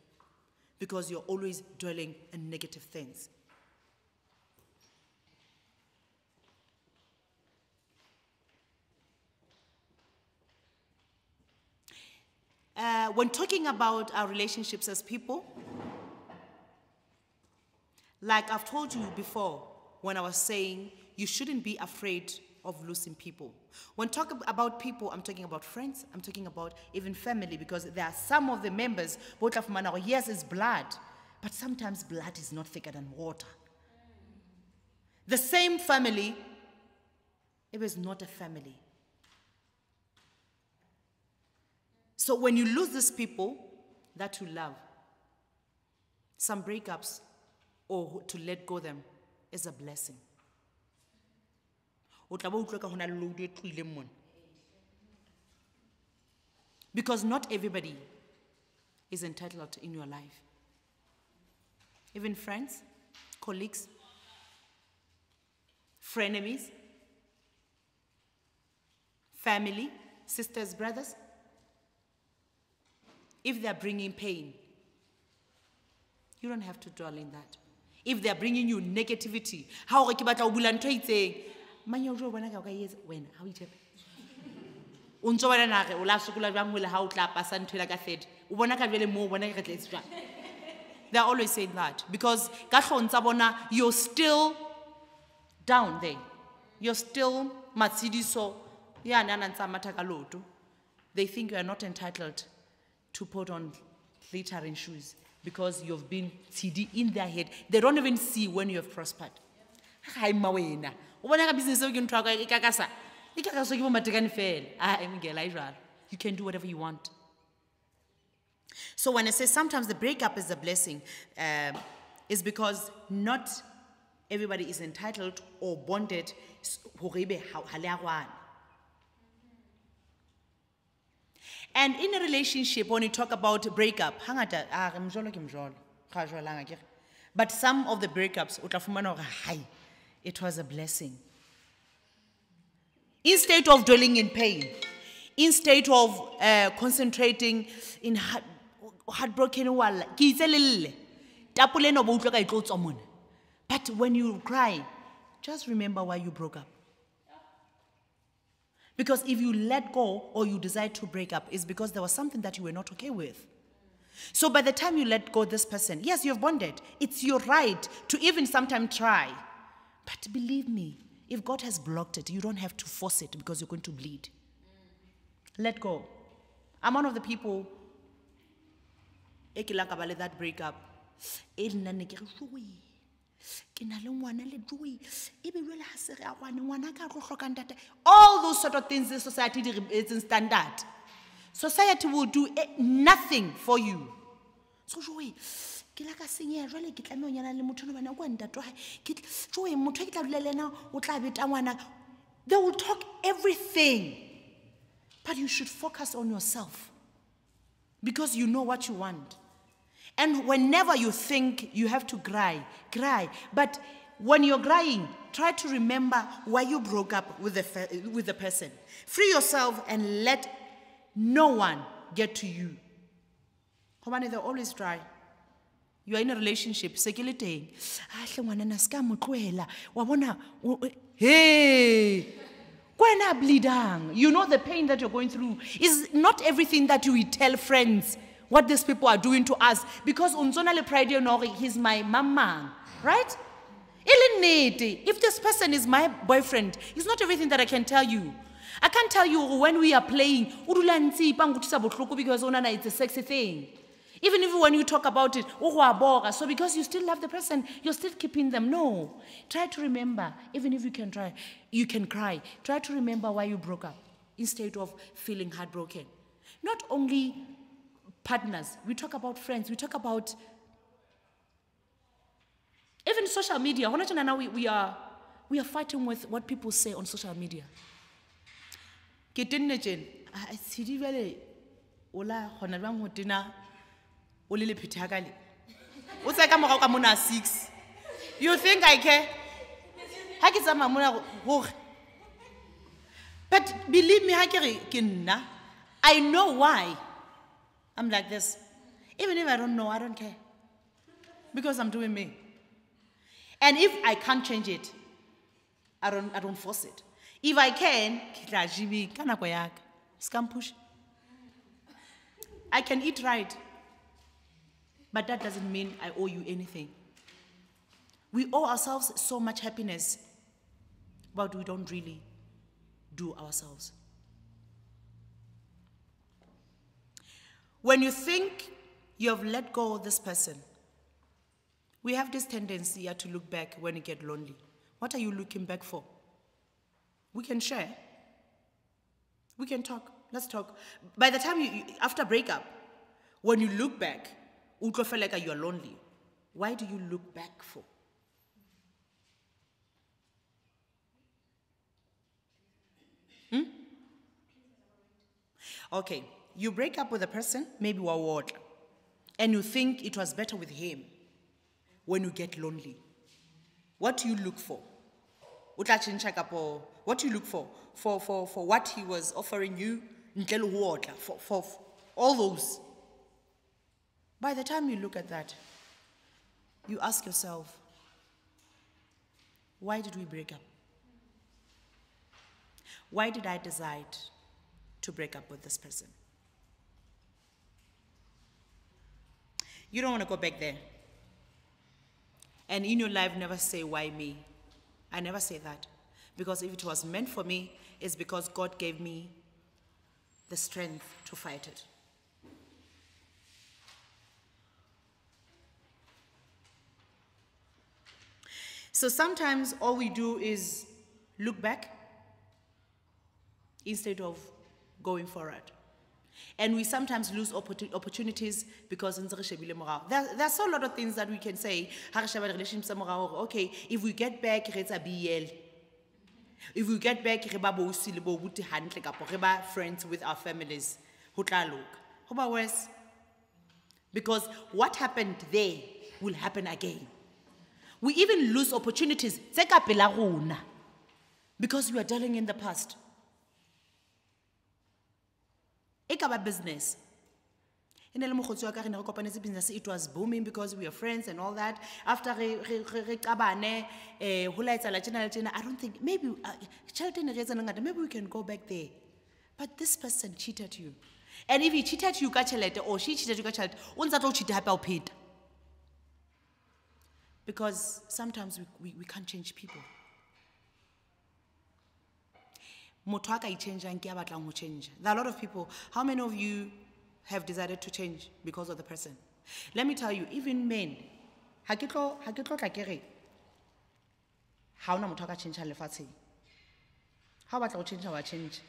because you're always dwelling in negative things. When talking about our relationships as people, like I've told you before when I was saying you shouldn't be afraid of losing people. When talking about people, I'm talking about friends, I'm talking about even family, because there are some of the members, both of them, yes, it's blood, but sometimes blood is not thicker than water. The same family, it was not a family. So when you lose these people that you love, some breakups or to let go them is a blessing. Because not everybody is entitled in your life. Even friends, colleagues, frenemies, family, sisters, brothers. If they're bringing pain, you don't have to dwell in that. If they're bringing you negativity, how how they're always saying that because you're still down there. You're still matsidiso. They think you are not entitled to put on glittering shoes because you've been TD in their head. They don't even see when you have prospered. You can do whatever you want. So when I say sometimes the breakup is a blessing, is because not everybody is entitled or bonded. And in a relationship, when you talk about breakup, but some of the breakups, it was a blessing. Instead of dwelling in pain, instead of concentrating in heartbroken, but when you cry, just remember why you broke up. Because if you let go or you decide to break up, it's because there was something that you were not okay with. So by the time you let go this person, yes, you've bonded. It's your right to even sometimes try. But believe me, if God has blocked it, you don't have to force it because you're going to bleed. Let go. I'm one of the people, that breakup. All those sort of things the society is standard. Society will do nothing for you. So they will talk everything. But you should focus on yourself. Because you know what you want. And whenever you think you have to cry, cry. But when you're crying, try to remember why you broke up with the person. Free yourself and let no one get to you. They always try. You are in a relationship, hey, you know the pain that you're going through. Is not everything that you tell friends what these people are doing to us, because he's my mama, right? If this person is my boyfriend, it's not everything that I can tell you. I can't tell you when we are playing, because it's a sexy thing. Even if when you talk about it, so because you still love the person, you're still keeping them. No. Try to remember, even if you can cry. Try to remember why you broke up instead of feeling heartbroken. Not only partners, we talk about friends, we talk about even social media. Now we are fighting with what people say on social media. You think I care? But believe me, I know why I'm like this. Even if I don't know, I don't care. Because I'm doing me. And if I can't change it, I don't force it. If I can, I can eat right. But that doesn't mean I owe you anything. We owe ourselves so much happiness, but we don't really do ourselves. When you think you have let go of this person, we have this tendency to look back when you get lonely. What are you looking back for? We can share. We can talk. Let's talk. By the time after breakup, when you look back, you feel like you're lonely. Why do you look back for? Okay, you break up with a person, maybe wawot, and you think it was better with him. When you get lonely, what do you look for? What do you look for? For what he was offering you, for all those. By the time you look at that, you ask yourself, why did we break up? Why did I decide to break up with this person? You don't want to go back there. And in your life, never say, why me? I never say that. Because if it was meant for me, it's because God gave me the strength to fight it. So sometimes all we do is look back instead of going forward. And we sometimes lose opportunities because there's so a lot of things that we can say. Okay, if we get back, it's a BL. If we get back, we're friends with our families. Because what happened there will happen again. We even lose opportunities because we are dwelling in the past. Business. It was booming because we are friends and all that. After I don't think, maybe we can go back there. But this person cheated you. And if he cheated you, or she cheated you, because sometimes we can't change people. There are a lot of people. How many of you have decided to change because of the person? Let me tell you, even men, how about change our change?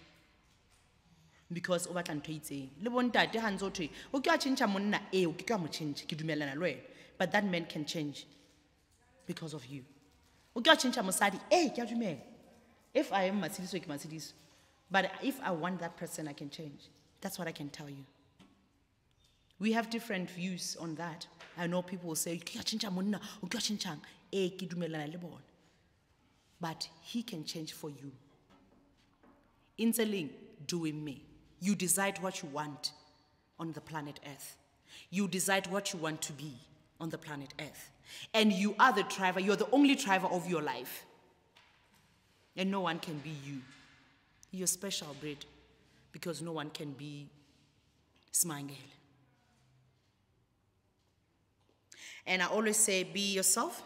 Because over time but that man can change because of you. If I am Mercedes, but if I want that person, I can change. That's what I can tell you. We have different views on that. I know people will say, but he can change for you. Interlink, doing me. You decide what you want on the planet Earth. You decide what you want to be on the planet Earth. And you are the driver, you're the only driver of your life. And no one can be you. You're special breed because no one can be Smangele. And I always say, be yourself.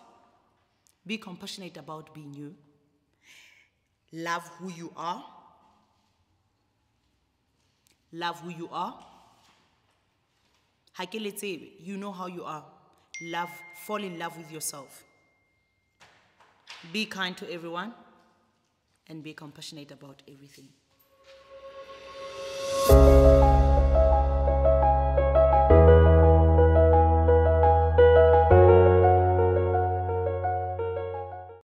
Be compassionate about being you. Love who you are. Love who you are. You know how you are. Fall in love with yourself. Be kind to everyone. And be compassionate about everything.